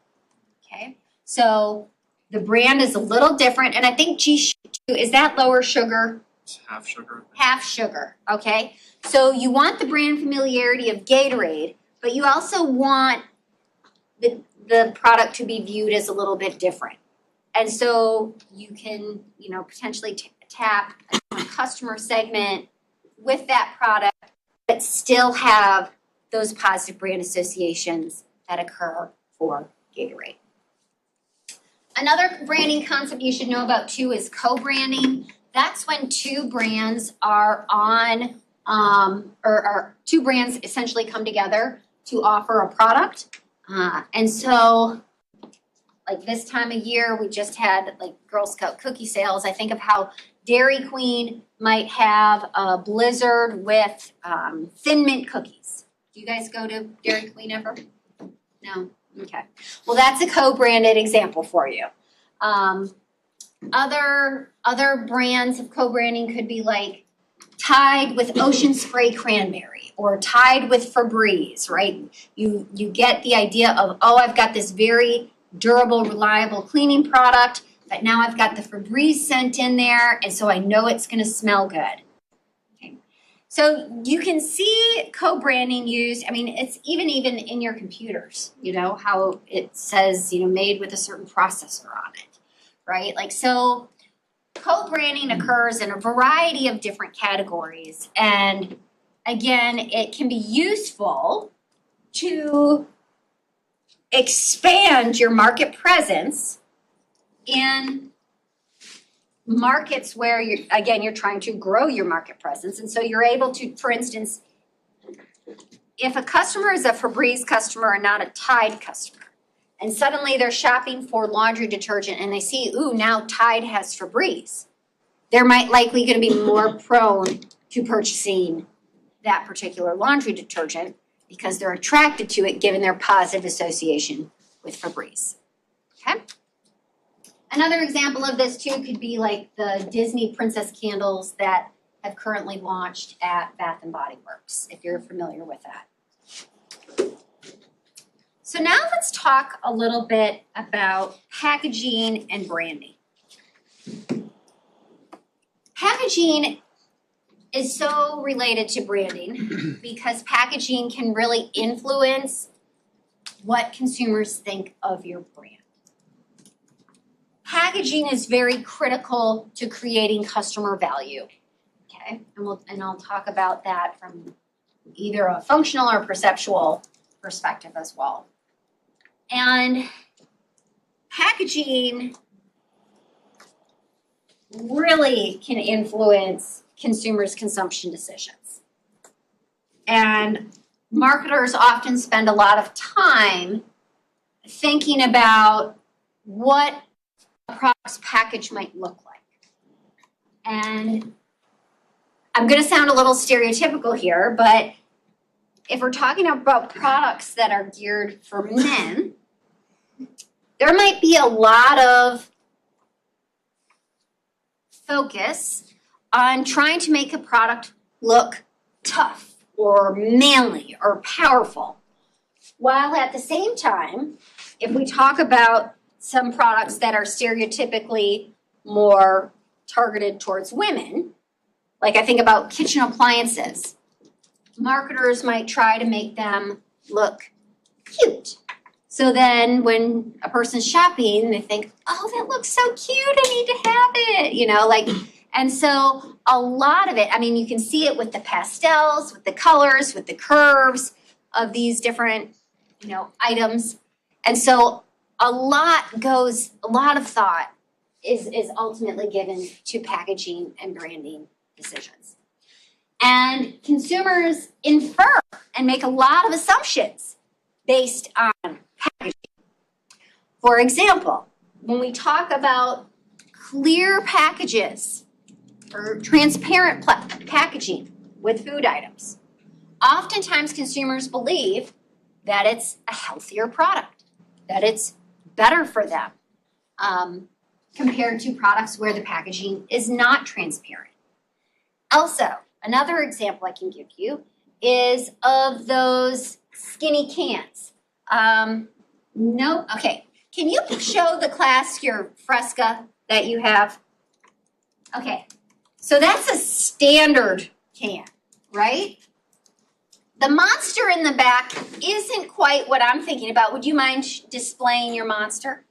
Okay, so the brand is a little different, and I think G2, is that lower sugar? It's half sugar. Half sugar, okay? So you want the brand familiarity of Gatorade, but you also want the product to be viewed as a little bit different. And so you can, potentially tap a customer segment with that product, but still have those positive brand associations that occur for Gatorade. Another branding concept you should know about too is co-branding. That's when two brands are on, or two brands essentially come together to offer a product. And so, like this time of year, we just had like Girl Scout cookie sales. I think of how Dairy Queen might have a Blizzard with Thin Mint cookies. Do you guys go to Dairy Queen ever? No? Okay. Well, that's a co-branded example for you. Other brands of co-branding could be like tied with Ocean Spray Cranberry or tied with Febreze, right? You get the idea of, oh, I've got this very durable, reliable cleaning product, but now I've got the Febreze scent in there, and so I know it's gonna smell good. Okay. So you can see co-branding used, I mean, it's even in your computers, you know, how it says, you know, made with a certain processor on it, right? Like, so co-branding occurs in a variety of different categories, and again, it can be useful to expand your market presence in markets where you're trying to grow your market presence. And so you're able to, for instance, if a customer is a Febreze customer and not a Tide customer, and suddenly they're shopping for laundry detergent and they see, ooh, now Tide has Febreze, they're likely going to be more prone to purchasing that particular laundry detergent because they're attracted to it given their positive association with Febreze. Okay? Another example of this too could be like the Disney princess candles that have currently launched at Bath and Body Works, if you're familiar with that. So now let's talk a little bit about packaging and branding. Packaging is so related to branding because packaging can really influence what consumers think of your brand. Packaging is very critical to creating customer value. Okay, and I'll talk about that from either a functional or perceptual perspective as well. And packaging really can influence consumers' consumption decisions. And marketers often spend a lot of time thinking about what a product's package might look like. And I'm going to sound a little stereotypical here, but if we're talking about products that are geared for men, there might be a lot of focus on trying to make a product look tough or manly or powerful. While at the same time, if we talk about some products that are stereotypically more targeted towards women, like I think about kitchen appliances, marketers might try to make them look cute. So then when a person's shopping, they think, oh, that looks so cute, I need to have it, you know, like, and so a lot of it, I mean, you can see it with the pastels, with the colors, with the curves of these different, you know, items. And so a lot of thought is ultimately given to packaging and branding decisions. And consumers infer and make a lot of assumptions based on packaging. For example, when we talk about clear packages or transparent packaging with food items, oftentimes consumers believe that it's a healthier product, that it's better for them compared to products where the packaging is not transparent. Also, another example I can give you is of those skinny cans. Okay. Can you show the class your Fresca that you have? Okay. So that's a standard can, right? The Monster in the back isn't quite what I'm thinking about. Would you mind displaying your Monster?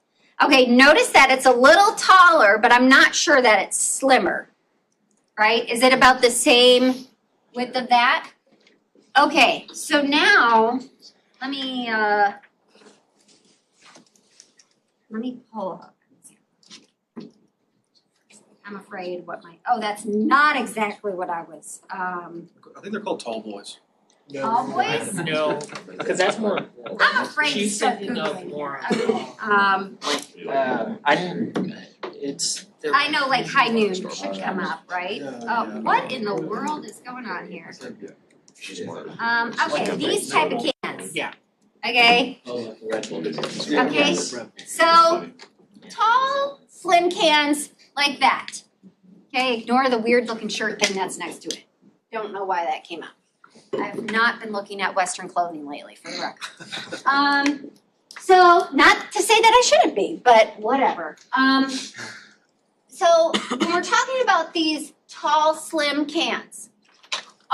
Okay, notice that it's a little taller, but I'm not sure that it's slimmer, right? Is it about the same width of that? Okay, so now let me pull up. I'm afraid that's not exactly what I was. I think they're called tall boys. Tall boys? No, because that's more. I'm afraid to She's start thinking of Googling more. here. Okay. I didn't. It's. I know, like high noon should come up, right? Yeah. What in the world is going on here? Okay, these type of cans. Yeah. Okay. Okay. So tall, slim cans like that. Okay, ignore the weird looking shirt thing that's next to it. Don't know why that came up. I have not been looking at Western clothing lately, for the record. So not to say that I shouldn't be, but whatever. So when we're talking about these tall, slim cans,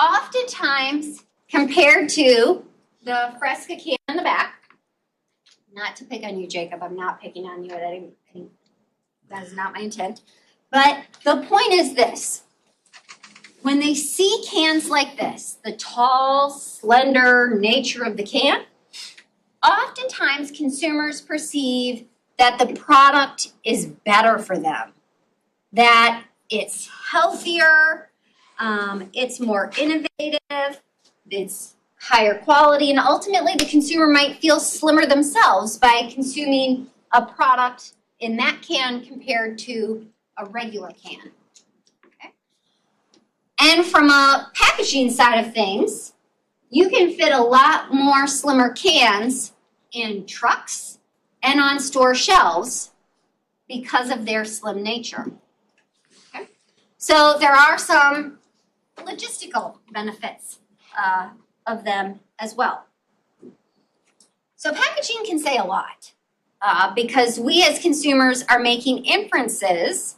oftentimes compared to the Fresca can in the back, not to pick on you, Jacob, I'm not picking on you, that is not my intent. But the point is this, when they see cans like this, the tall, slender nature of the can, oftentimes consumers perceive that the product is better for them, that it's healthier, it's more innovative, it's higher quality, and ultimately the consumer might feel slimmer themselves by consuming a product in that can compared to a regular can. Okay? And from a packaging side of things, you can fit a lot more slimmer cans in trucks and on store shelves because of their slim nature. Okay? So there are some logistical benefits of them as well. So packaging can say a lot because we as consumers are making inferences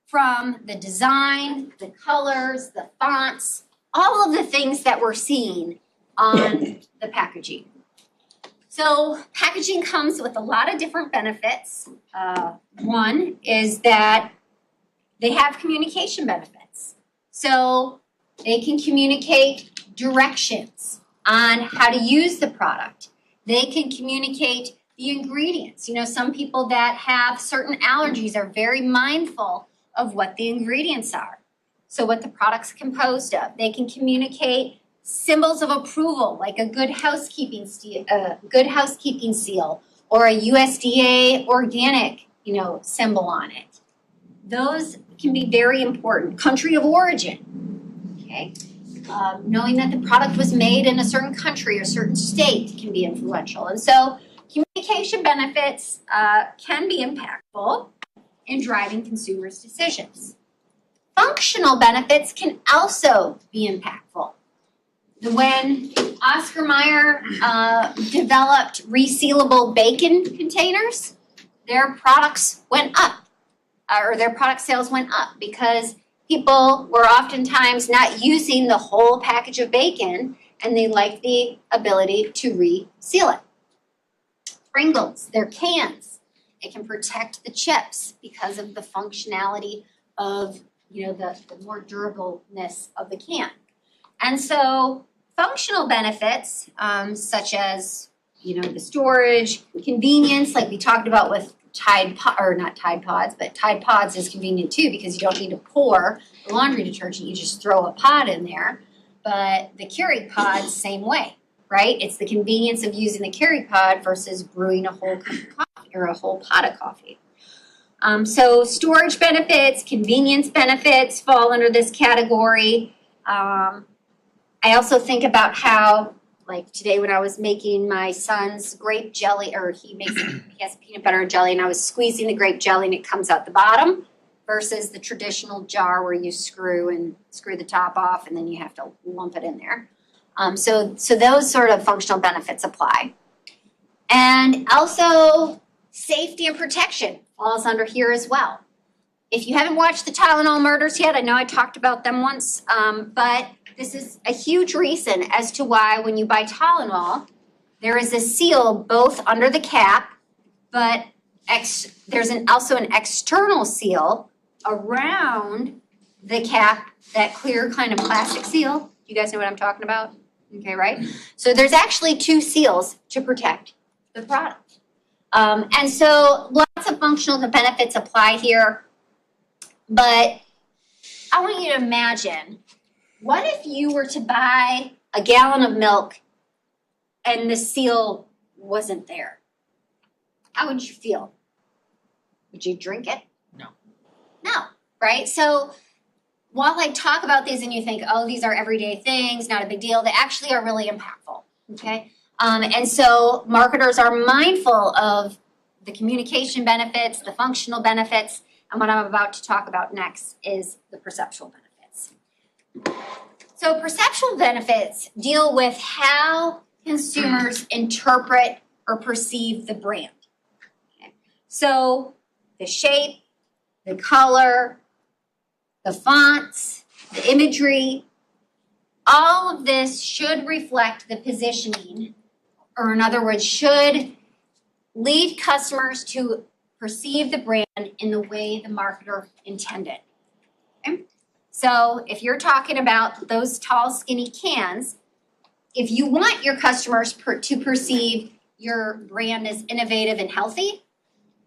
from the design, the colors, the fonts, all of the things that we're seeing on the packaging. So packaging comes with a lot of different benefits. One is that they have communication benefits. So they can communicate directions on how to use the product. They can communicate the ingredients. You know, some people that have certain allergies are very mindful of what the ingredients are. So what the product's composed of. They can communicate symbols of approval, like a good housekeeping seal or a USDA organic, symbol on it. Those can be very important. Country of origin, okay? Knowing that the product was made in a certain country or certain state can be influential. And so communication benefits can be impactful in driving consumers' decisions. Functional benefits can also be impactful. When Oscar Mayer developed resealable bacon containers, their products went up, or their product sales went up because people were oftentimes not using the whole package of bacon and they liked the ability to reseal it. Pringles, their cans, it can protect the chips because of the functionality of the more durableness of the can. And so functional benefits, such as, the storage, convenience, like we talked about with Tide Pods is convenient too because you don't need to pour the laundry detergent, you just throw a pod in there. But the Keurig pods, same way, right? It's the convenience of using the Keurig pod versus brewing a whole cup of coffee or a whole pot of coffee. So storage benefits, convenience benefits fall under this category. I also think about how, like today when I was making my son's grape jelly, or he has peanut butter and jelly, and I was squeezing the grape jelly and it comes out the bottom versus the traditional jar where you screw the top off and then you have to lump it in there. So those sort of functional benefits apply. And also safety and protection falls under here as well. If you haven't watched the Tylenol murders yet, I know I talked about them once, but this is a huge reason as to why when you buy Tylenol, there is a seal both under the cap, but there's also an external seal around the cap, that clear kind of plastic seal. You guys know what I'm talking about? Okay, right? So there's actually two seals to protect the product. And so lots of functional benefits apply here, but I want you to imagine, what if you were to buy a gallon of milk and the seal wasn't there? How would you feel? Would you drink it? No, right? So while I talk about these and you think, oh, these are everyday things, not a big deal, they actually are really impactful, okay? And so marketers are mindful of the communication benefits, the functional benefits, and what I'm about to talk about next is the perceptual benefits. So perceptual benefits deal with how consumers interpret or perceive the brand. Okay. So the shape, the color, the fonts, the imagery, all of this should reflect the positioning, or in other words, should lead customers to perceive the brand in the way the marketer intended. Okay? So if you're talking about those tall, skinny cans, if you want your customers to perceive your brand as innovative and healthy,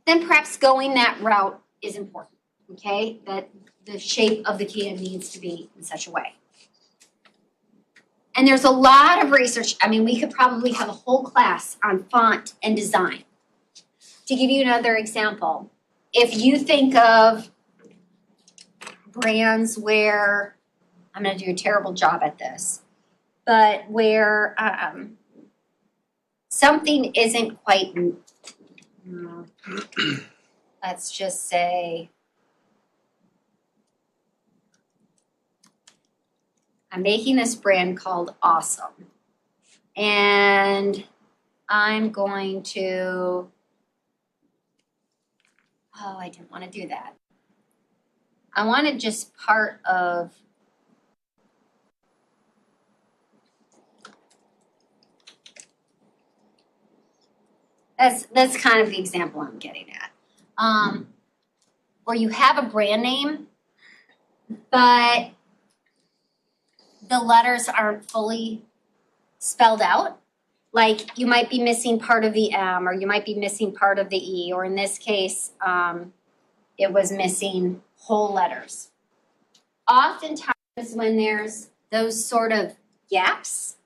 then perhaps going that route is important, okay? That the shape of the can needs to be in such a way. And there's a lot of research. I mean, we could probably have a whole class on font and design. To give you another example, if you think of brands where, I'm going to do a terrible job at this, but where something isn't quite, let's just say, I'm making this brand called Awesome. And I'm going to, oh, I didn't want to do that. I wanted just part of, that's kind of the example I'm getting at. Where you have a brand name, but the letters aren't fully spelled out. Like you might be missing part of the M, or you might be missing part of the E, or in this case, it was missing whole letters. Oftentimes when there's those sort of gaps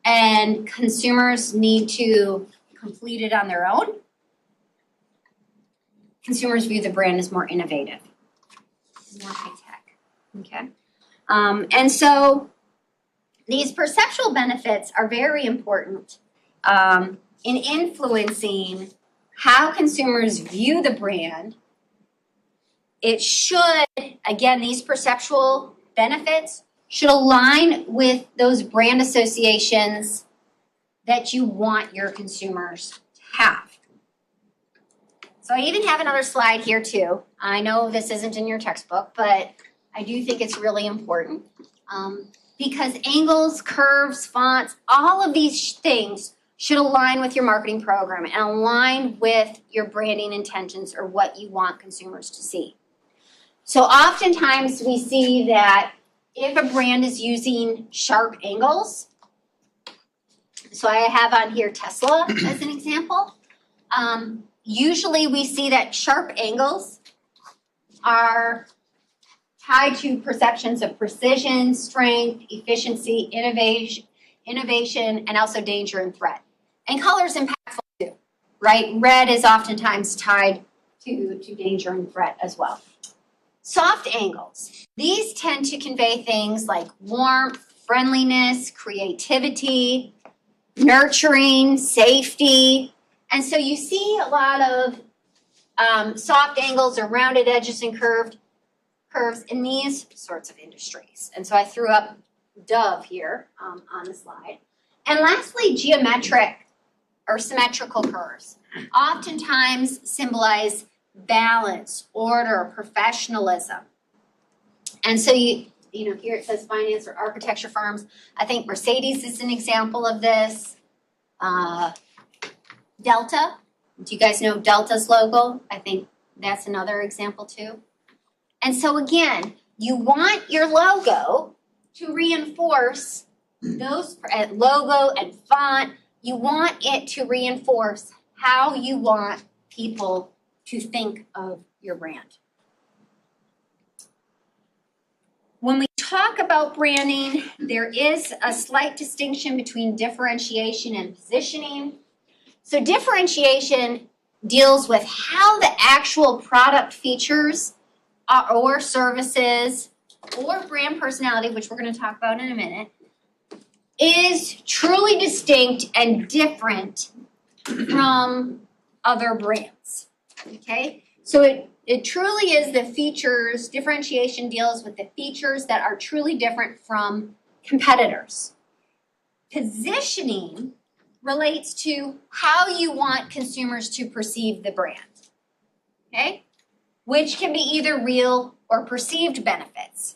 and consumers need to complete it on their own, consumers view the brand as more innovative, more high tech, okay? And so these perceptual benefits are very important in influencing how consumers view the brand. It should, again, these perceptual benefits should align with those brand associations that you want your consumers to have. So I even have another slide here too. I know this isn't in your textbook, but I do think it's really important. Because angles, curves, fonts, all of these things should align with your marketing program and align with your branding intentions or what you want consumers to see. So oftentimes we see that if a brand is using sharp angles, so I have on here Tesla as an example, usually we see that sharp angles are tied to perceptions of precision, strength, efficiency, innovation, and also danger and threat. And color is impactful too, right? Red is oftentimes tied to danger and threat as well. Soft angles. These tend to convey things like warmth, friendliness, creativity, nurturing, safety. And so you see a lot of soft angles or rounded edges and curves in these sorts of industries. And so I threw up Dove here on the slide. And lastly, geometric or symmetrical curves oftentimes symbolize balance, order, professionalism. And so you know, here it says finance or architecture firms. I think Mercedes is an example of this. Delta, do you guys know Delta's logo? I think that's another example too. And so again, you want your logo to reinforce those logo and font. You want it to reinforce how you want people to think of your brand. When we talk about branding, there is a slight distinction between differentiation and positioning. So differentiation deals with how the actual product features or services or brand personality, which we're going to talk about in a minute, is truly distinct and different from other brands. Okay? So it truly is the features, differentiation deals with the features that are truly different from competitors. Positioning relates to how you want consumers to perceive the brand, okay? Which can be either real or perceived benefits.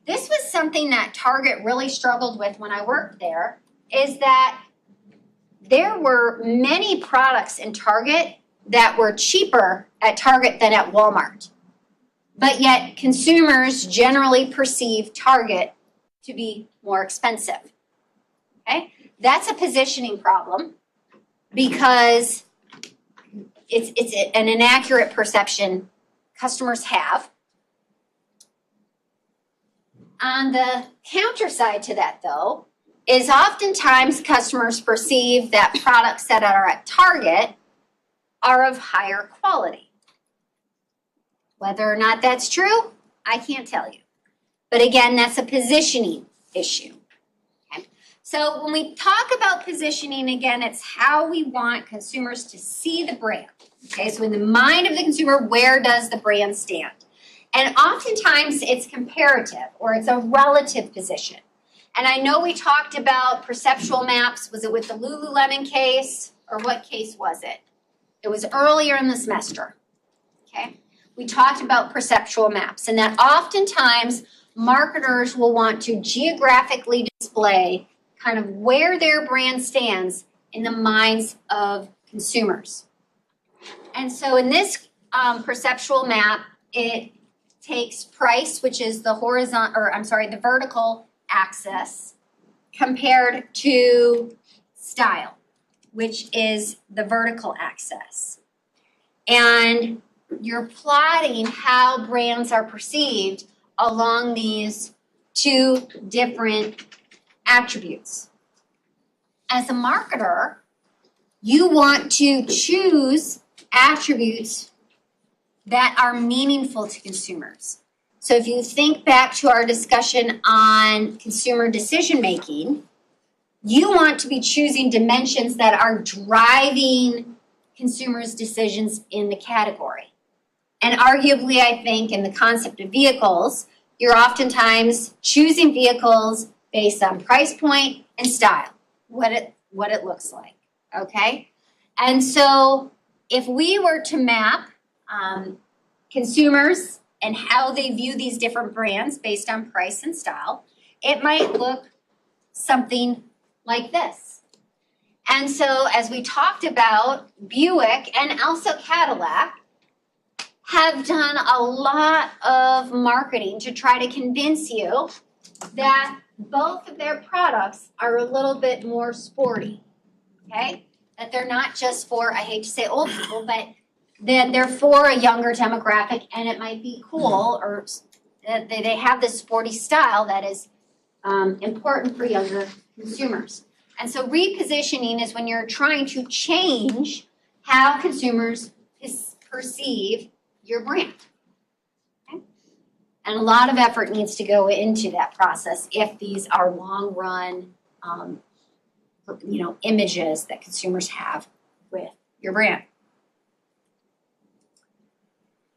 This was something that Target really struggled with when I worked there, is that there were many products in Target that were cheaper at Target than at Walmart. But yet consumers generally perceive Target to be more expensive. Okay? That's a positioning problem because it's an inaccurate perception customers have. On the counter side to that, though, is oftentimes customers perceive that products that are at Target are of higher quality. Whether or not that's true, I can't tell you. But again, that's a positioning issue. Okay? So when we talk about positioning, again, it's how we want consumers to see the brand. Okay, so in the mind of the consumer, where does the brand stand? And oftentimes it's comparative or it's a relative position. And I know we talked about perceptual maps. Was it with the Lululemon case or what case was it? It was earlier in the semester. Okay, we talked about perceptual maps and that oftentimes marketers will want to geographically display kind of where their brand stands in the minds of consumers. And so in this perceptual map, it takes price, which is the the vertical axis, compared to style, which is the vertical axis. And you're plotting how brands are perceived along these two different attributes. As a marketer, you want to choose attributes that are meaningful to consumers. So if you think back to our discussion on consumer decision making, you want to be choosing dimensions that are driving consumers' decisions in the category. And arguably, I think in the concept of vehicles, you're oftentimes choosing vehicles based on price point and style, what it looks like, okay? And so if we were to map consumers and how they view these different brands based on price and style, it might look something like this. And so as we talked about, Buick and also Cadillac have done a lot of marketing to try to convince you that both of their products are a little bit more sporty, okay? That they're not just for, I hate to say old people, but that they're for a younger demographic and it might be cool or that they have this sporty style that is important for younger consumers. And so repositioning is when you're trying to change how consumers perceive your brand. Okay? And a lot of effort needs to go into that process if these are long run images that consumers have with your brand.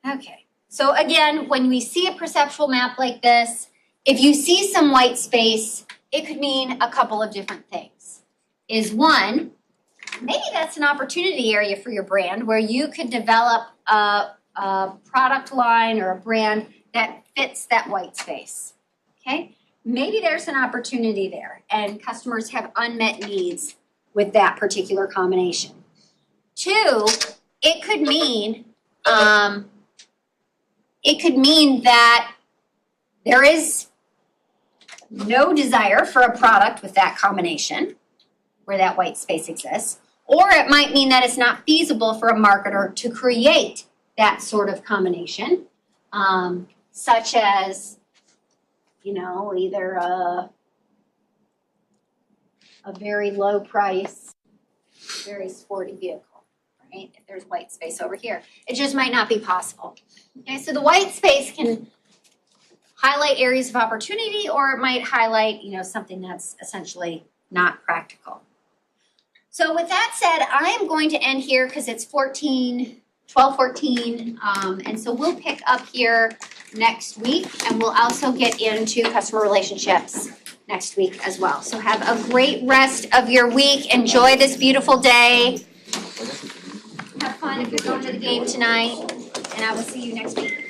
Okay, so again, when we see a perceptual map like this, if you see some white space, it could mean a couple of different things. Is one, maybe that's an opportunity area for your brand where you could develop a product line or a brand that fits that white space, okay? Maybe there's an opportunity there and customers have unmet needs with that particular combination. Two, it could mean that there is no desire for a product with that combination where that white space exists, or it might mean that it's not feasible for a marketer to create that sort of combination, such as, either a very low price, very sporty vehicle, right? If there's white space over here, it just might not be possible. Okay, so the white space can highlight areas of opportunity, or it might highlight, something that's essentially not practical. So with that said, I am going to end here because it's 12:14, and so we'll pick up here next week, and we'll also get into customer relationships next week as well. So have a great rest of your week. Enjoy this beautiful day. Have fun if you're going to the game tonight, and I will see you next week.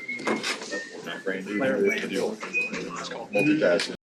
Multitasking.